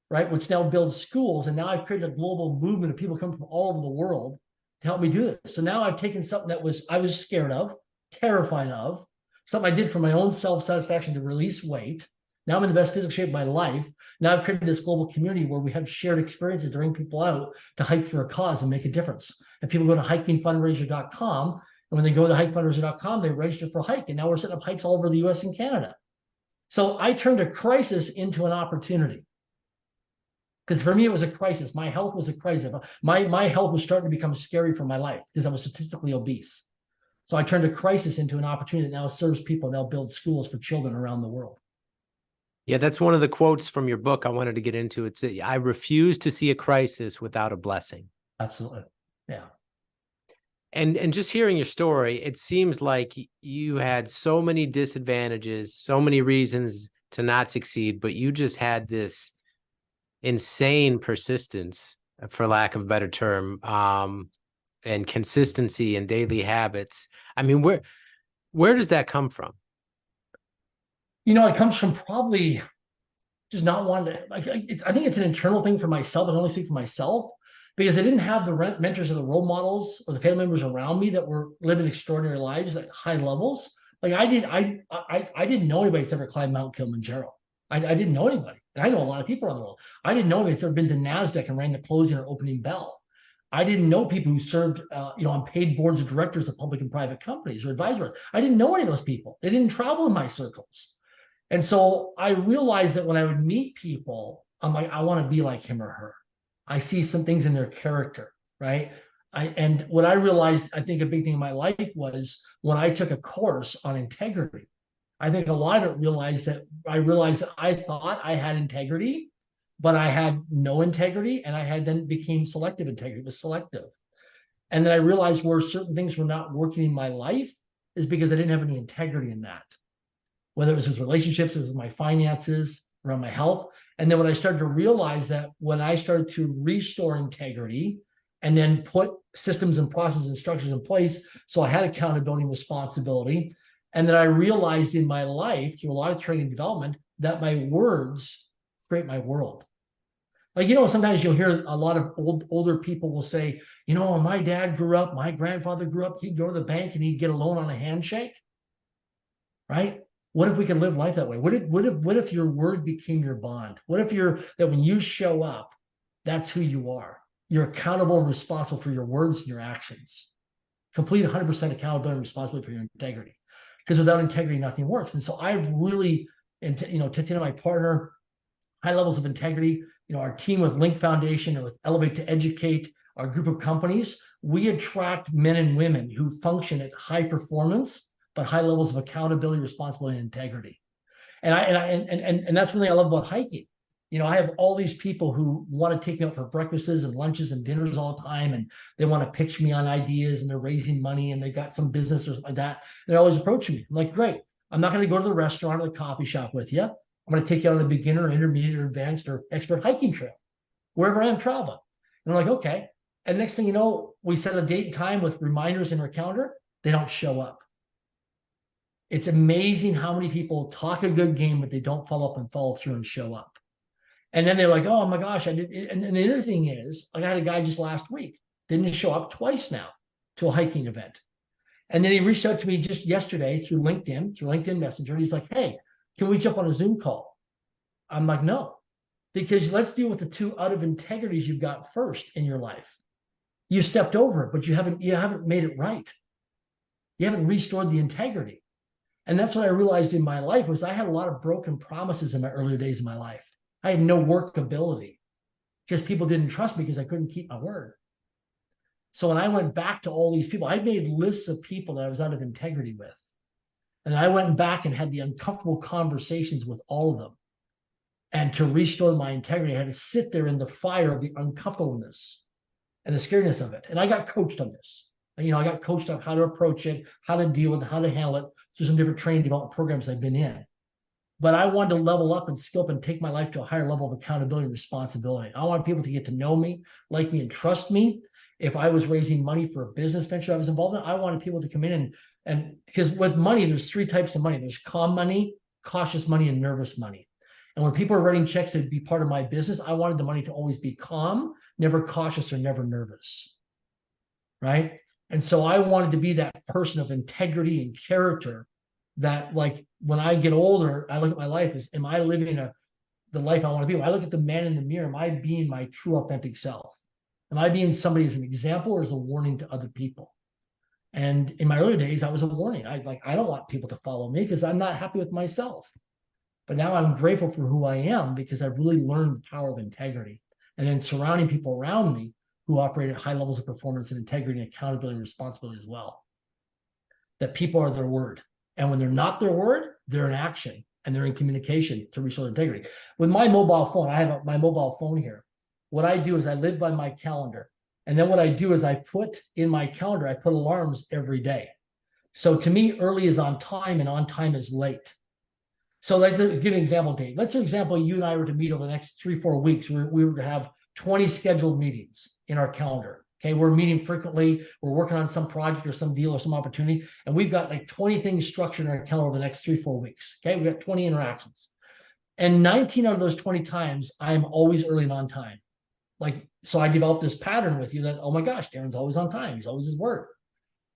right, which now builds schools, and now I've created a global movement of people coming from all over the world to help me do this. So now I've taken something that I was scared of, terrified of, something I did for my own self-satisfaction to release weight. Now I'm in the best physical shape of my life. Now I've created this global community where we have shared experiences to bring people out to hike for a cause and make a difference. And people go to hikingfundraiser.com, and when they go to hikingfundraiser.com, they register for a hike. And now we're setting up hikes all over the US and Canada. So I turned a crisis into an opportunity. Because for me, it was a crisis. My health was a crisis. My health was starting to become scary for my life because I was statistically obese. So I turned a crisis into an opportunity that now serves people. Now build schools for children around the world. Yeah, that's one of the quotes from your book I wanted to get into. It's, I refuse to see a crisis without a blessing. Absolutely. Yeah. And just hearing your story, it seems like you had so many disadvantages, so many reasons to not succeed, but you just had this insane persistence, for lack of a better term, and consistency and daily habits. I mean, where does that come from? It comes from probably just not wanting to, I think it's an internal thing for myself. I can only speak for myself because I didn't have the mentors or the role models or the family members around me that were living extraordinary lives at high levels. Like I didn't know anybody that's ever climbed Mount Kilimanjaro. I didn't know anybody. And I know a lot of people around the world. I didn't know anybody that's ever been to NASDAQ and rang the closing or opening bell. I didn't know people who served, on paid boards of directors of public and private companies or advisors. I didn't know any of those people. They didn't travel in my circles. And so I realized that when I would meet people, I'm like, I want to be like him or her. I see some things in their character, right? And what I realized, I think a big thing in my life was when I took a course on integrity. I think a lot of it I realized that I thought I had integrity, but I had no integrity, and I had then became selective integrity. It was selective. And then I realized where certain things were not working in my life is because I didn't have any integrity in that, whether it was with relationships, it was with my finances, around my health. And then when I started to realize that when I started to restore integrity and then put systems and processes and structures in place, so I had accountability and responsibility. And then I realized in my life through a lot of training and development that my words create my world. Like, sometimes you'll hear a lot of older people will say, when my dad grew up, my grandfather grew up, he'd go to the bank and he'd get a loan on a handshake, right? What if we could live life that way? What if your word became your bond? What if that when you show up, that's who you are? You're accountable and responsible for your words and your actions. Complete 100% accountability and responsibility for your integrity. Because without integrity, nothing works. And so I've really, Tatiana, my partner, high levels of integrity. Our team with Link Foundation and with Elevate to Educate, our group of companies, we attract men and women who function at high performance, but high levels of accountability, responsibility, and integrity. And that's one thing I love about hiking. I have all these people who want to take me out for breakfasts and lunches and dinners all the time, and they want to pitch me on ideas, and they're raising money, and they've got some business or something like that. They're always approaching me. I'm like, great. I'm not going to go to the restaurant or the coffee shop with you. I'm going to take you on a beginner, intermediate, or advanced, or expert hiking trail, wherever I am traveling. And I'm like, okay. And next thing you know, we set a date and time with reminders in our calendar. They don't show up. It's amazing how many people talk a good game, but they don't follow up and follow through and show up. And then they're like, oh my gosh, I did. And the other thing is, like I had a guy just last week, didn't show up twice now to a hiking event. And then he reached out to me just yesterday through LinkedIn Messenger. And he's like, hey, can we jump on a Zoom call? I'm like, no, because let's deal with the two out of integrities you've got first in your life. You stepped over it, but you haven't made it right. You haven't restored the integrity. And that's what I realized in my life was I had a lot of broken promises in my earlier days of my life. I had no workability because people didn't trust me because I couldn't keep my word. So when I went back to all these people, I made lists of people that I was out of integrity with. And I went back and had the uncomfortable conversations with all of them. And to restore my integrity, I had to sit there in the fire of the uncomfortableness and the scariness of it. And I got coached on this. I got coached on how to approach it, how to deal with it, how to handle it through some different training development programs I've been in. But I wanted to level up and skill up and take my life to a higher level of accountability and responsibility. I want people to get to know me, like me, and trust me. If I was raising money for a business venture I was involved in, I wanted people to come in and because with money, there's three types of money. There's calm money, cautious money, and nervous money. And when people are writing checks to be part of my business, I wanted the money to always be calm, never cautious, or never nervous. Right? And so I wanted to be that person of integrity and character that, like, when I get older, I look at my life as, am I living the life I want to be? When I look at the man in the mirror, am I being my true authentic self? Am I being somebody as an example or as a warning to other people? And in my early days, I was a warning. I don't want people to follow me because I'm not happy with myself. But now I'm grateful for who I am because I've really learned the power of integrity. And then surrounding people around me who operate at high levels of performance and integrity and accountability and responsibility as well. That people are their word. And when they're not their word, they're in action and they're in communication to restore integrity. With my mobile phone, I have my mobile phone here. What I do is I live by my calendar. And then what I do is I put in my calendar, I put alarms every day. So to me, early is on time and on time is late. So let's give an example, Dave. Let's, for example, you and I were to meet over the next 3-4 weeks. We were to have 20 scheduled meetings in our calendar. Okay, we're meeting frequently. We're working on some project or some deal or some opportunity, and we've got like 20 things structured in our calendar over the next 3-4 weeks. Okay, we've got 20 interactions, and 19 out of those 20 times, I'm always early and on time. Like, so I developed this pattern with you that, oh my gosh, Darren's always on time. He's always his word.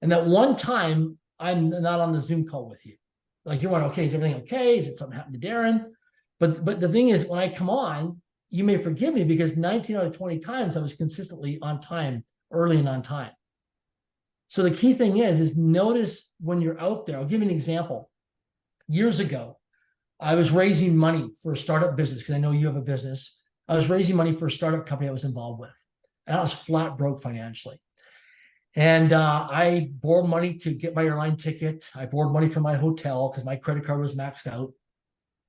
And that one time, I'm not on the Zoom call with you. Like, you're wondering, okay, is everything okay? Is it something happened to Darren? But the thing is, when I come on, you may forgive me because 19 out of 20 times I was consistently on time, early and on time. So the key thing is notice when you're out there. I'll give you an example. Years ago, I was raising money for a startup business because I know you have a business. I was raising money for a startup company I was involved with, and I was flat broke financially. And I borrowed money to get my airline ticket. I borrowed money for my hotel because my credit card was maxed out.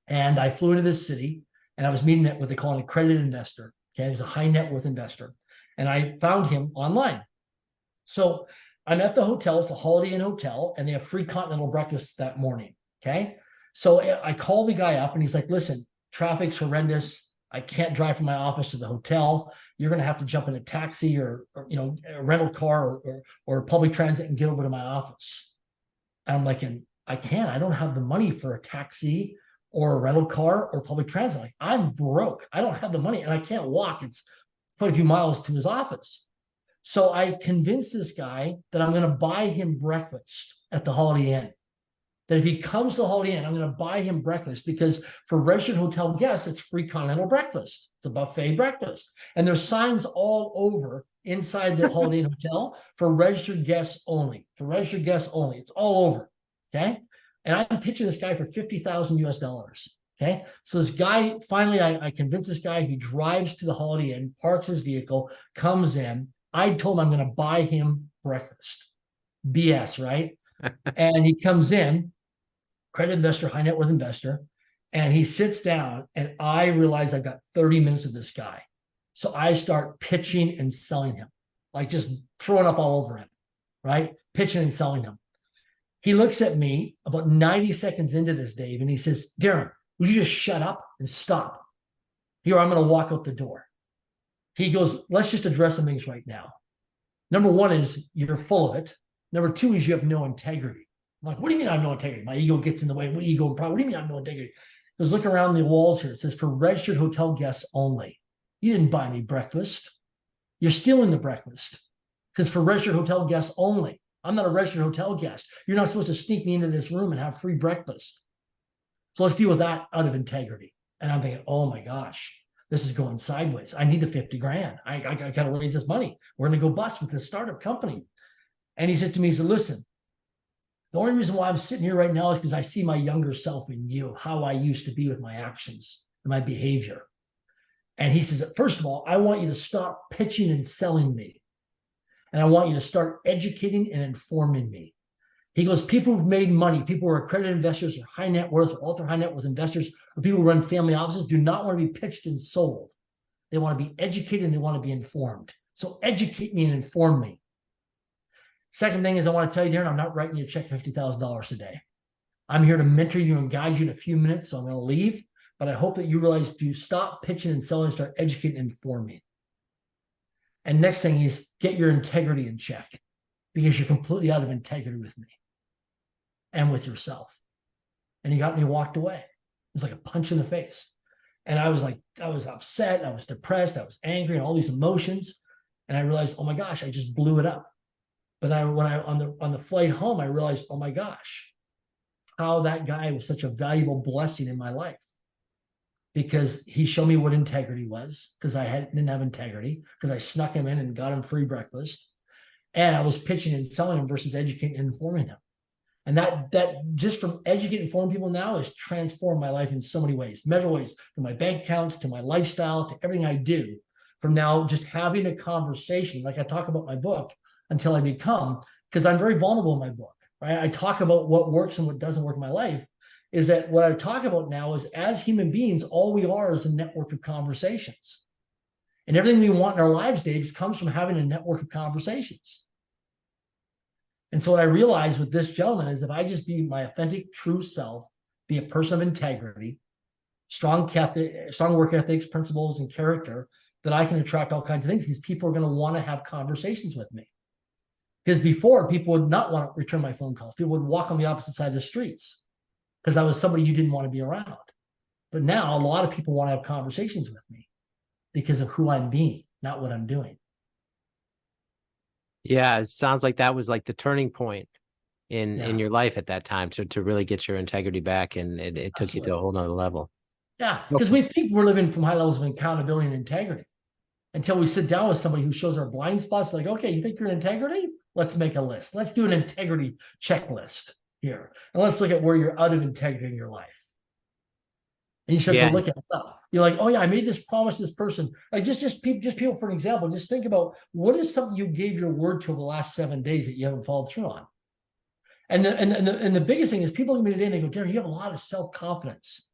And I flew into this city, and I was meeting at what they call an accredited investor. Okay, he's a high net worth investor, and I found him online. So I'm at the hotel. It's a Holiday Inn hotel, and they have free continental breakfast that morning. Okay, so I call the guy up, and he's like, "Listen, traffic's horrendous. I can't drive from my office to the hotel. You're going to have to jump in a taxi or a rental car or public transit and get over to my office." And I'm like, "And I can't. I don't have the money for a taxi or a rental car or public transit. Like, I'm broke. I don't have the money, and I can't walk. It's quite a few miles to his office." So I convinced this guy that I'm going to buy him breakfast at the Holiday Inn. That if he comes to the Holiday Inn, I'm going to buy him breakfast because for registered hotel guests, it's free continental breakfast. It's a buffet breakfast. And there's signs all over inside the Holiday Inn hotel for registered guests only. For registered guests only. It's all over. Okay. And I'm pitching this guy for $50,000 US. Okay. So this guy, finally, I convinced this guy. He drives to the Holiday Inn, parks his vehicle, comes in. I told him I'm going to buy him breakfast. BS, right? And he comes in, credit investor, high net worth investor, and he sits down, and I realize I've got 30 minutes of this guy. So I start pitching and selling him, like just throwing up all over him, right? Pitching and selling him. He looks at me about 90 seconds into this, Dave, and he says, "Darren, would you just shut up and stop? Here, I'm going to walk out the door." He goes, "Let's just address some things right now. Number one is you're full of it. Number two is you have no integrity." I'm like, "What do you mean I have no integrity? My ego gets in the way. What ego and pride? What do you mean I have no integrity?" He goes, "Look around the walls here. It says for registered hotel guests only. You didn't buy me breakfast. You're stealing the breakfast because for registered hotel guests only. I'm not a registered hotel guest. You're not supposed to sneak me into this room and have free breakfast. So let's deal with that out of integrity." And I'm thinking, oh my gosh, this is going sideways. I need the 50 grand. I got to raise this money. We're going to go bust with this startup company. And he said to me, he said, "Listen, the only reason why I'm sitting here right now is because I see my younger self in you, how I used to be with my actions and my behavior." And he says, "First of all, I want you to stop pitching and selling me. And I want you to start educating and informing me." He goes, "People who've made money, people who are accredited investors or high net worth or ultra high net worth investors, or people who run family offices do not want to be pitched and sold. They want to be educated and they want to be informed. So educate me and inform me. Second thing is, I want to tell you, Darren, I'm not writing you a check for $50,000 today. I'm here to mentor you and guide you in a few minutes, so I'm going to leave. But I hope that you realize you stop pitching and selling and start educating and informing. And next thing is get your integrity in check because you're completely out of integrity with me and with yourself." And he got me, walked away. It was like a punch in the face. And I was upset, I was depressed, I was angry, and all these emotions. And I realized, oh my gosh, I just blew it up. But when I on the flight home, I realized, oh my gosh, how that guy was such a valuable blessing in my life. Because he showed me what integrity was, because didn't have integrity, because I snuck him in and got him free breakfast. And I was pitching and selling him versus educating and informing him. And that just from educating and informing people now has transformed my life in so many ways, measurable ways, from my bank accounts to my lifestyle to everything I do. From now just having a conversation, like I talk about my book, until I become, because I'm very vulnerable in my book, right? I talk about what works and what doesn't work in my life. Is that what I talk about now is as human beings, all we are is a network of conversations. And everything we want in our lives, Dave, comes from having a network of conversations. And so what I realized with this gentleman is if I just be my authentic, true self, be a person of integrity, strong work ethics, principles, and character, that I can attract all kinds of things because people are going to want to have conversations with me. Because before, people would not want to return my phone calls. People would walk on the opposite side of the streets because I was somebody you didn't want to be around. But now a lot of people want to have conversations with me because of who I'm being, not what I'm doing. Yeah, it sounds like that was like the turning point in your life at that time to really get your integrity back, and it took you to a whole nother level. Yeah, because we think we're living from high levels of accountability and integrity until we sit down with somebody who shows our blind spots. Like, okay, you think you're in integrity? Let's make a list. Let's do an integrity checklist here. And let's look at where you're out of integrity in your life. And you start to look at it up. You're like, oh yeah, I made this promise to this person. Like just people for an example, just think about what is something you gave your word to over the last 7 days that you haven't followed through on. And the biggest thing is people look at me today and they go, Darren, you have a lot of self-confidence.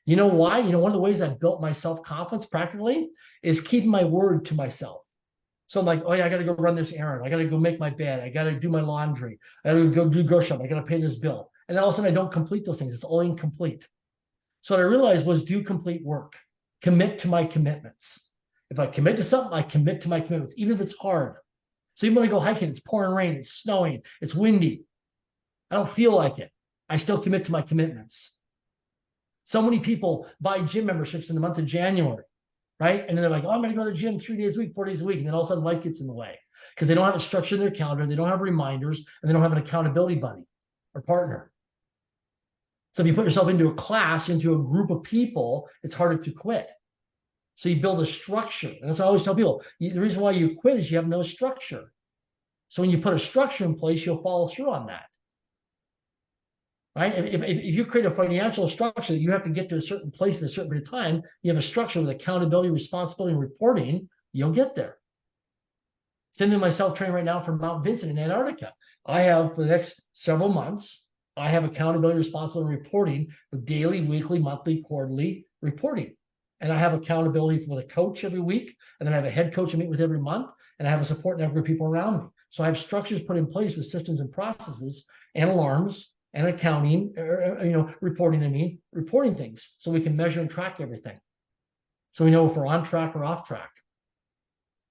You know why? You know, one of the ways I've built my self-confidence practically is keeping my word to myself. So I'm like, oh yeah, I got to go run this errand. I got to go make my bed. I got to do my laundry. I got to go do grocery shopping. I got to pay this bill. And then all of a sudden I don't complete those things. It's all incomplete. So what I realized was do complete work. Commit to my commitments. If I commit to something, I commit to my commitments, even if it's hard. So even when I go hiking, it's pouring rain, it's snowing, it's windy. I don't feel like it. I still commit to my commitments. So many people buy gym memberships in the month of January, right? And then they're like, oh, I'm going to go to the gym 3 days a week, 4 days a week. And then all of a sudden life gets in the way because they don't have a structure in their calendar. They don't have reminders, and they don't have an accountability buddy or partner. So if you put yourself into a class, into a group of people, it's harder to quit. So you build a structure. And that's what I always tell people. The reason why you quit is you have no structure. So when you put a structure in place, you'll follow through on that. Right? If you create a financial structure that you have to get to a certain place in a certain period of time, you have a structure with accountability, responsibility, and reporting, you'll get there. Same thing myself training right now for Mount Vincent in Antarctica. I have for the next several months, I have accountability, responsibility, and reporting with daily, weekly, monthly, quarterly reporting. And I have accountability for the coach every week. And then I have a head coach I meet with every month. And I have a support network of people around me. So I have structures put in place with systems and processes and alarms and accounting, reporting things so we can measure and track everything. So we know if we're on track or off track.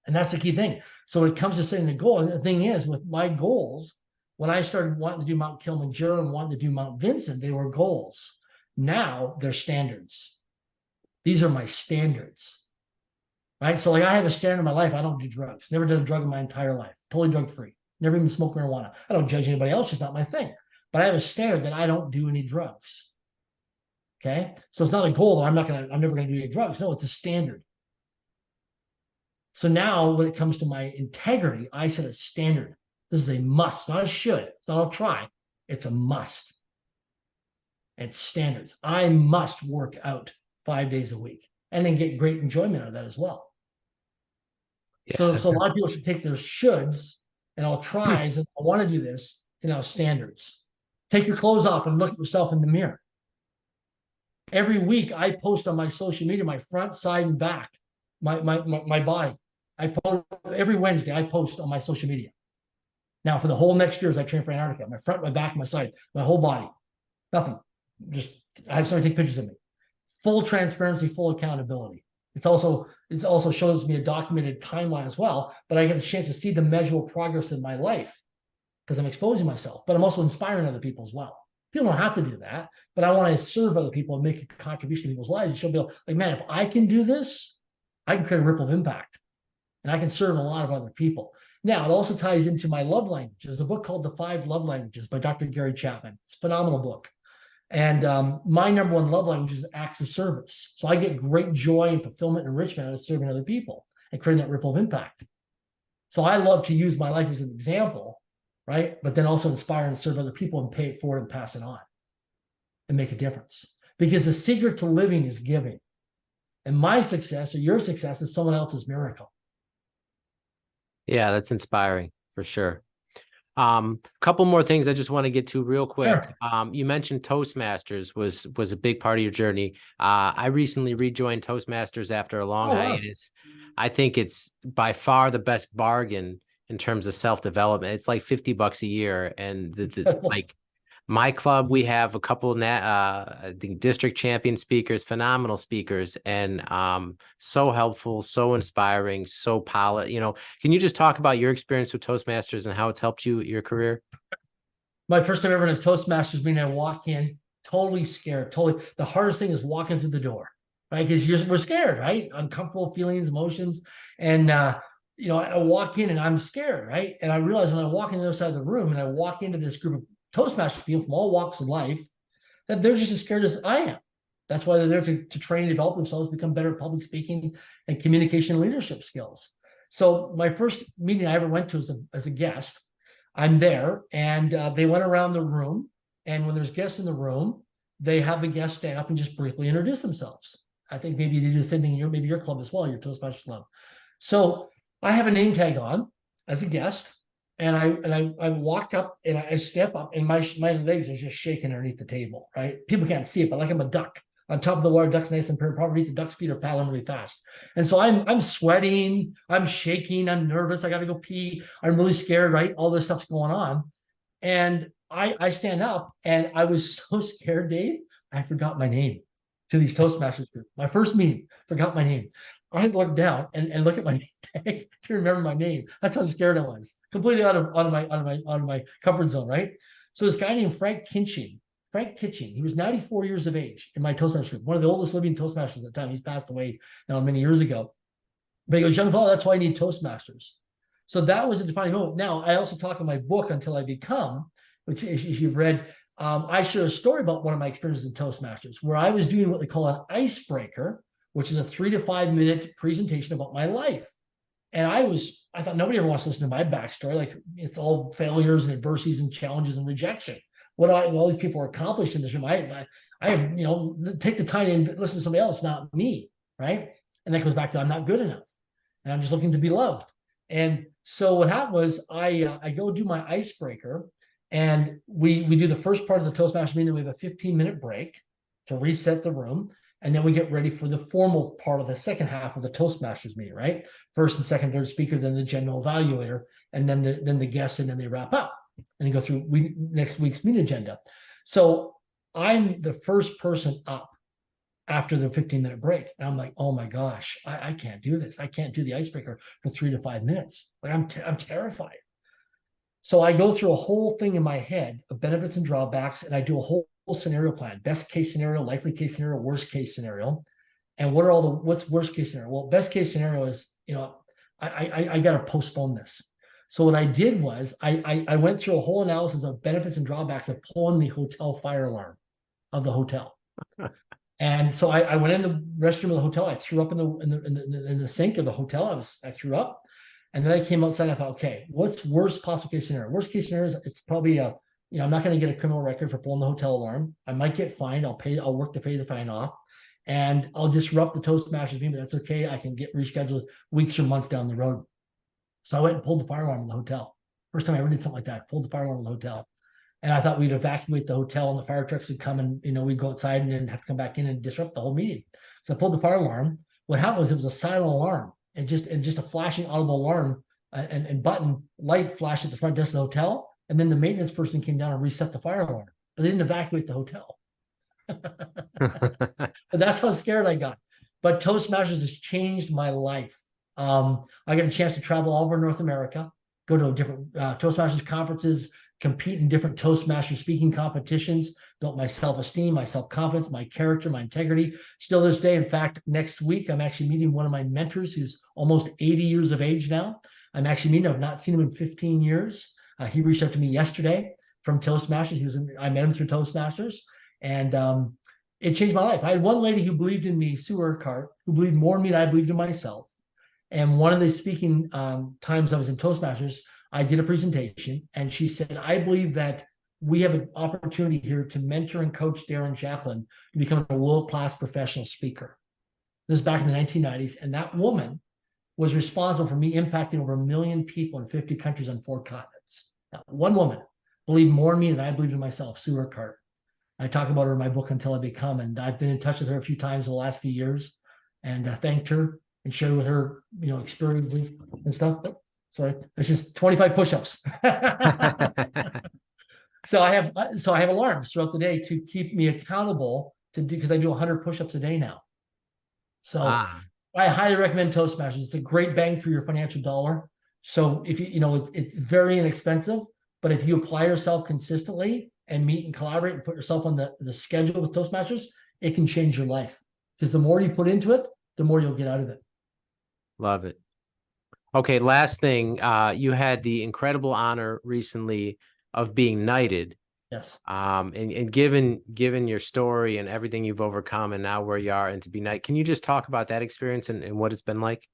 And that's the key thing. So when it comes to setting a goal, and the thing is with my goals, when I started wanting to do Mount Kilimanjaro and wanting to do Mount Vincent, they were goals. Now they're standards. These are my standards, right? So like I have a standard in my life. I don't do drugs. Never done a drug in my entire life. Totally drug free. Never even smoked marijuana. I don't judge anybody else. It's not my thing. But I have a standard that I don't do any drugs. Okay. So it's not a goal that I'm never going to do any drugs. No, it's a standard. So now when it comes to my integrity, I set a standard. This is a must, not a should. It's not I'll try. It's a must. And standards. I must work out 5 days a week and then get great enjoyment out of that as well. Yeah, so a lot of people should take their shoulds and I'll tries and I want to do this to now standards. Take your clothes off and look at yourself in the mirror. Every week I post on my social media, my front, side, and back, my body. I post every Wednesday, I post on my social media. Now for the whole next year as I train for Antarctica, my front, my back, my side, my whole body. Nothing. Just I have somebody take pictures of me. Full transparency, full accountability. It also shows me a documented timeline as well, but I get a chance to see the measurable progress in my life because I'm exposing myself, but I'm also inspiring other people as well. People don't have to do that, but I want to serve other people and make a contribution to people's lives and show people like, man, if I can do this, I can create a ripple of impact and I can serve a lot of other people. Now, it also ties into my love language. There's a book called The 5 Love Languages by Dr. Gary Chapman. It's a phenomenal book. And my number one love language is acts of service. So I get great joy and fulfillment and enrichment out of serving other people and creating that ripple of impact. So I love to use my life as an example, right? But then also inspire and serve other people and pay it forward and pass it on and make a difference. Because the secret to living is giving. And my success or your success is someone else's miracle. Yeah, that's inspiring for sure. Couple more things I just want to get to real quick. Sure. You mentioned Toastmasters was a big part of your journey. I recently rejoined Toastmasters after a long hiatus. I think it's by far the best bargain in terms of self-development. It's like $50 a year, and My club, we have a couple I think district champion speakers, phenomenal speakers, and so helpful, so inspiring, so polished. Can you just talk about your experience with Toastmasters and how it's helped your career? My first time ever in a Toastmasters meeting, I walk in totally scared. Totally, the hardest thing is walking through the door, right? Because we're scared, right? Uncomfortable feelings, emotions, and I walk in and I'm scared, right? And I realize when I walk in the other side of the room and I walk into this group of Toastmasters people from all walks of life, that they're just as scared as I am. That's why they're there to train and develop themselves, become better at public speaking and communication and leadership skills. So my first meeting I ever went to as a guest, I'm there, and they went around the room. And when there's guests in the room, they have the guests stand up and just briefly introduce themselves. I think maybe they do the same thing in maybe your club as well, your Toastmasters club. So I have a name tag on as a guest, and I walked up and I step up, and my legs are just shaking underneath the table, right? People can't see it, but like I'm a duck on top of the water. Duck's nice and probably the duck's feet are paddling really fast. And so I'm sweating, I'm shaking, I'm nervous, I got to go pee, I'm really scared, right? All this stuff's going on. And I stand up, and I was so scared, Dave, I forgot my name to these Toastmasters group. My first meeting, forgot my name. I had to look down and look at my tag to remember my name. That's how scared I was. Completely out of my comfort zone, right? So this guy named Frank Kitching, he was 94 years of age in my Toastmasters group, one of the oldest living Toastmasters at the time. He's passed away now many years ago. But he goes, young fellow, that's why I need Toastmasters. So that was a defining moment. Now, I also talk in my book, Until I Become, which if you've read, I share a story about one of my experiences in Toastmasters, where I was doing what they call an icebreaker, which is a 3 to 5 minute presentation about my life. And I thought nobody ever wants to listen to my backstory. Like, it's all failures and adversities and challenges and rejection. What all these people are accomplished in this room, I take the time and listen to somebody else, not me, right? And that goes back to I'm not good enough, and I'm just looking to be loved. And so what happened was I go do my icebreaker, and we do the first part of the Toastmasters meeting. Then we have a 15-minute break to reset the room. And then we get ready for the formal part of the second half of the Toastmasters meeting, right? First and second, third speaker, then the general evaluator, and then the guests, and then they wrap up and you go through next week's meeting agenda. So I'm the first person up after the 15-minute break. And I'm like, oh my gosh, I can't do this. I can't do the icebreaker for 3 to 5 minutes. Like, I'm terrified. So I go through a whole thing in my head of benefits and drawbacks, and I do a whole scenario plan: best case scenario, likely case scenario, worst case scenario. And what's worst case scenario? Well, best case scenario is, I got to postpone this. So what I did was I went through a whole analysis of benefits and drawbacks of pulling the hotel fire alarm of the hotel. And so I went in the restroom of the hotel. I threw up in the sink of the hotel. I threw up, and then I came outside. And I thought, okay, what's worst possible case scenario? Worst case scenario is it's probably I'm not going to get a criminal record for pulling the hotel alarm. I might get fined. I'll work to pay the fine off, and I'll disrupt the Toastmasters meeting, but that's okay. I can get rescheduled weeks or months down the road. So I went and pulled the fire alarm in the hotel. First time I ever did something like that. Pulled the fire alarm in the hotel. And I thought we'd evacuate the hotel and the fire trucks would come, and we'd go outside and then have to come back in and disrupt the whole meeting. So I pulled the fire alarm. What happened was it was a silent alarm, and just a flashing audible alarm and button light flashed at the front desk of the hotel. And then the maintenance person came down and reset the fire alarm, but they didn't evacuate the hotel. But that's how scared I got. But Toastmasters has changed my life. I got a chance to travel all over North America, go to different Toastmasters conferences, compete in different Toastmasters speaking competitions, built my self-esteem, my self-confidence, my character, my integrity. Still this day, in fact, next week, I'm actually meeting one of my mentors who's almost 80 years of age now. I'm actually meeting him. I've not seen him in 15 years. He reached out to me yesterday from Toastmasters. I met him through Toastmasters, and it changed my life. I had one lady who believed in me, Sue Urquhart, who believed more in me than I believed in myself. And one of the speaking times I was in Toastmasters, I did a presentation, and she said, I believe that we have an opportunity here to mentor and coach Darren Jacklin to become a world-class professional speaker. This was back in the 1990s, and that woman was responsible for me impacting over 1 million people in 50 countries on 4 continents. Now, one woman believed more in me than I believed in myself, Sue Urquhart. I talk about her in my book, Until I Become, and I've been in touch with her a few times in the last few years, and thanked her and shared with her, experiences and stuff. Sorry, it's just 25 push-ups. I have alarms throughout the day to keep me accountable to do, because I do 100 push-ups a day now. So Ah, I highly recommend Toastmasters. It's a great bang for your financial dollar. So if it's very inexpensive, but if you apply yourself consistently and meet and collaborate and put yourself on the schedule with Toastmasters, it can change your life. Because the more you put into it, the more you'll get out of it. love it. Okay, last thing. You had the incredible honor recently of being knighted. Yes. And given your story and everything you've overcome and now where you are and to be knighted, can you just talk about that experience and what it's been like?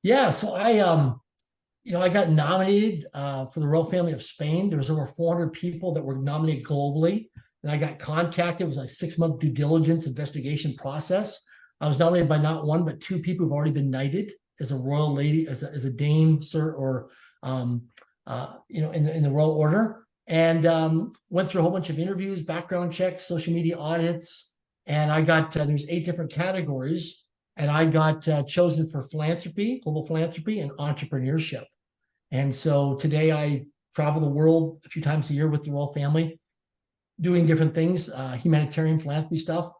Yeah. So I got nominated for the Royal Family of Spain. There was over 400 people that were nominated globally. And I got contacted. It was a 6-month due diligence investigation process. I was nominated by not one, but 2 people who've already been knighted as a royal lady, as a dame, sir, or in the royal order. And went through a whole bunch of interviews, background checks, social media audits. And I got, there's 8 different categories. And I got chosen for philanthropy, global philanthropy, and entrepreneurship. And so today I travel the world a few times a year with the royal family, doing different things, humanitarian philanthropy stuff.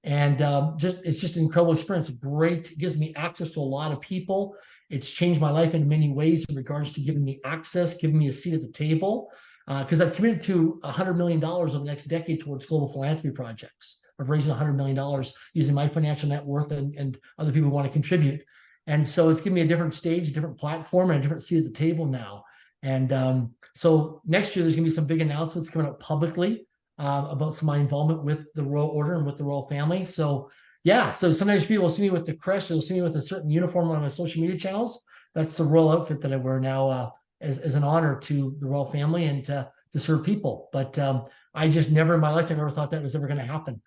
And it's just an incredible experience. Great, it gives me access to a lot of people. It's changed my life in many ways in regards to giving me access, giving me a seat at the table. Because I've committed to $100 million over the next decade towards global philanthropy projects of raising $100 million using my financial net worth and other people who want to contribute. And so it's given me a different stage, a different platform, and a different seat at the table now. And so next year, there's going to be some big announcements coming up publicly about some of my involvement with the royal order and with the royal family. So yeah, so sometimes people will see me with the crest, they'll see me with a certain uniform on my social media channels. That's the royal outfit that I wear now as an honor to the royal family and to serve people. But I just never in my lifetime ever thought that was ever going to happen.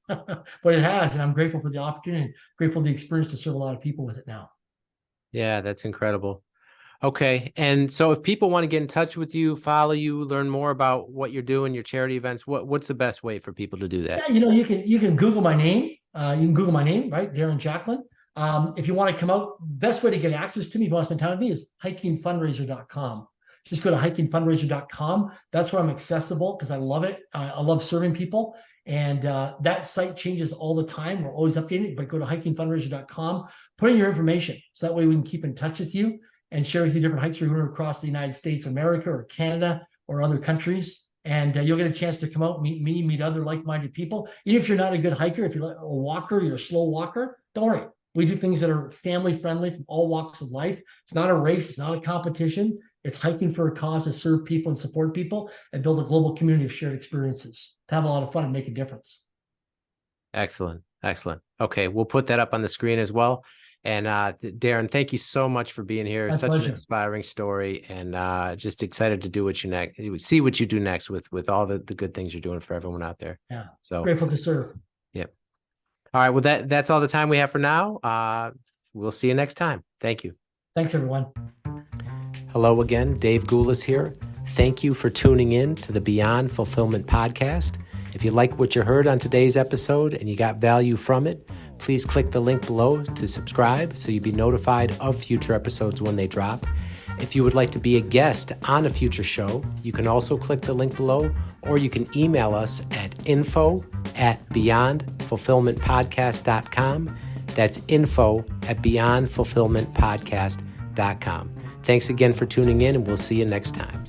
But it has, and I'm grateful for the opportunity, and grateful for the experience to serve a lot of people with it now. Yeah, that's incredible. Okay. And so if people want to get in touch with you, follow you, learn more about what you're doing, your charity events, what's the best way for people to do that? Yeah, you can Google my name. You can Google my name, right? Darren Jacklin. If you want to come out, best way to get access to me, if you want to spend time with me, is hikingfundraiser.com. Just go to hikingfundraiser.com. That's where I'm accessible because I love it. I love serving people. And that site changes all the time. We're always updating it, but go to hikingfundraiser.com, put in your information. So that way we can keep in touch with you and share with you different hikes we're doing across the United States of America or Canada or other countries. And you'll get a chance to come out, meet me, meet other like-minded people. Even if you're not a good hiker, if you're a walker, you're a slow walker, don't worry. We do things that are family-friendly from all walks of life. It's not a race. It's not a competition. It's hiking for a cause to serve people and support people and build a global community of shared experiences, to have a lot of fun and make a difference. Excellent. Excellent. Okay. We'll put that up on the screen as well. And Darren, thank you so much for being here. My Such pleasure. an inspiring story, and just excited to do what you next, see what you do next with all the good things you're doing for everyone out there. Yeah. So grateful to serve. Yep. All right. Well, that's all the time we have for now. We'll see you next time. Thank you. Thanks, everyone. Hello again. Dave Goulas here. Thank you for tuning in to the Beyond Fulfillment podcast. If you like what you heard on today's episode and you got value from it, please click the link below to subscribe so you'll be notified of future episodes when they drop. If you would like to be a guest on a future show, you can also click the link below, or you can email us at info@beyondfulfillmentpodcast.com. That's info@beyondfulfillmentpodcast.com. Thanks again for tuning in, and we'll see you next time.